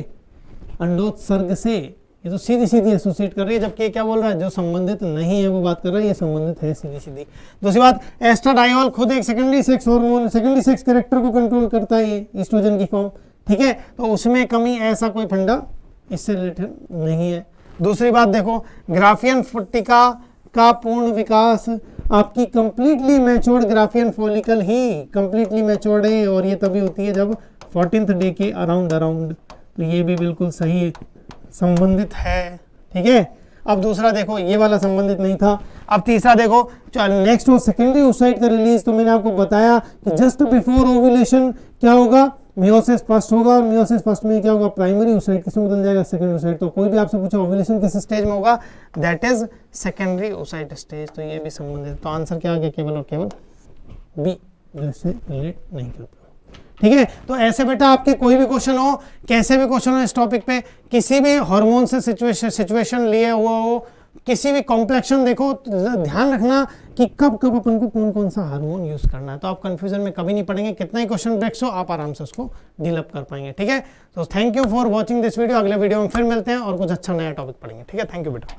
अंडोत्सर्ग से, ये तो सीधी सीधी एसोसिएट कर रही है। जबकि ये क्या बोल रहा है, जो संबंधित नहीं है वो बात कर रहा है, ये संबंधित है सीधी सीधी। दूसरी बात, एस्ट्राडायोल खुद एक secondary sex hormone, secondary sex character को कंट्रोल करता है, ये ईस्ट्रोजन की फॉर्म, ठीक है। तो उसमें कमी, ऐसा कोई फंडा इससे रिलेटेड नहीं है। दूसरी बात देखो, ग्राफियन फुट्टिका का पूर्ण विकास, आपकी कंप्लीटली मैच्योर्ड ग्राफियन फॉलिकल ही कंप्लीटली मैच्योर्ड है, और ये तभी होती है जब 14th डे के अराउंड। तो ये भी बिल्कुल सही संबंधित है, ठीक है। अब दूसरा देखो, ये वाला संबंधित नहीं था। अब तीसरा देखो, नेक्स्ट हो सेकेंडरी oocyte का रिलीज। तो मैंने आपको बताया कि जस्ट बिफोर ओव्यूलेशन क्या होगा, मियोसिस फर्स्ट होगा, और मियोसिस फर्स्ट में क्या होगा, प्राइमरी oocyte किसमें बदल जाएगा, सेकेंडरी oocyte। तो कोई भी आपसे पूछे ओव्यूलेशन किस स्टेज में होगा, that is secondary oocyte stage. तो ये भी संबंधित। तो आंसर क्या आ गया, केवल और केवल बी, जैसे रिलेट नहीं करता, ठीक है। तो ऐसे बेटा आपके कोई भी क्वेश्चन हो, कैसे भी क्वेश्चन हो इस टॉपिक पे, किसी भी हार्मोन से सिचुएशन लिए हुआ हो, किसी भी कॉम्प्लेक्शन देखो, ध्यान रखना कि कब कब अपन को कौन कौन सा हार्मोन यूज करना है। तो आप कंफ्यूजन में कभी नहीं पड़ेंगे, कितना ही क्वेश्चन ब्रेक्स हो आप आराम से उसको डील अप कर पाएंगे, ठीक है। तो thank you for watching this video. अगले वीडियो में फिर मिलते हैं और कुछ अच्छा नया टॉपिक पढ़ेंगे, ठीक है। थैंक यू बेटा।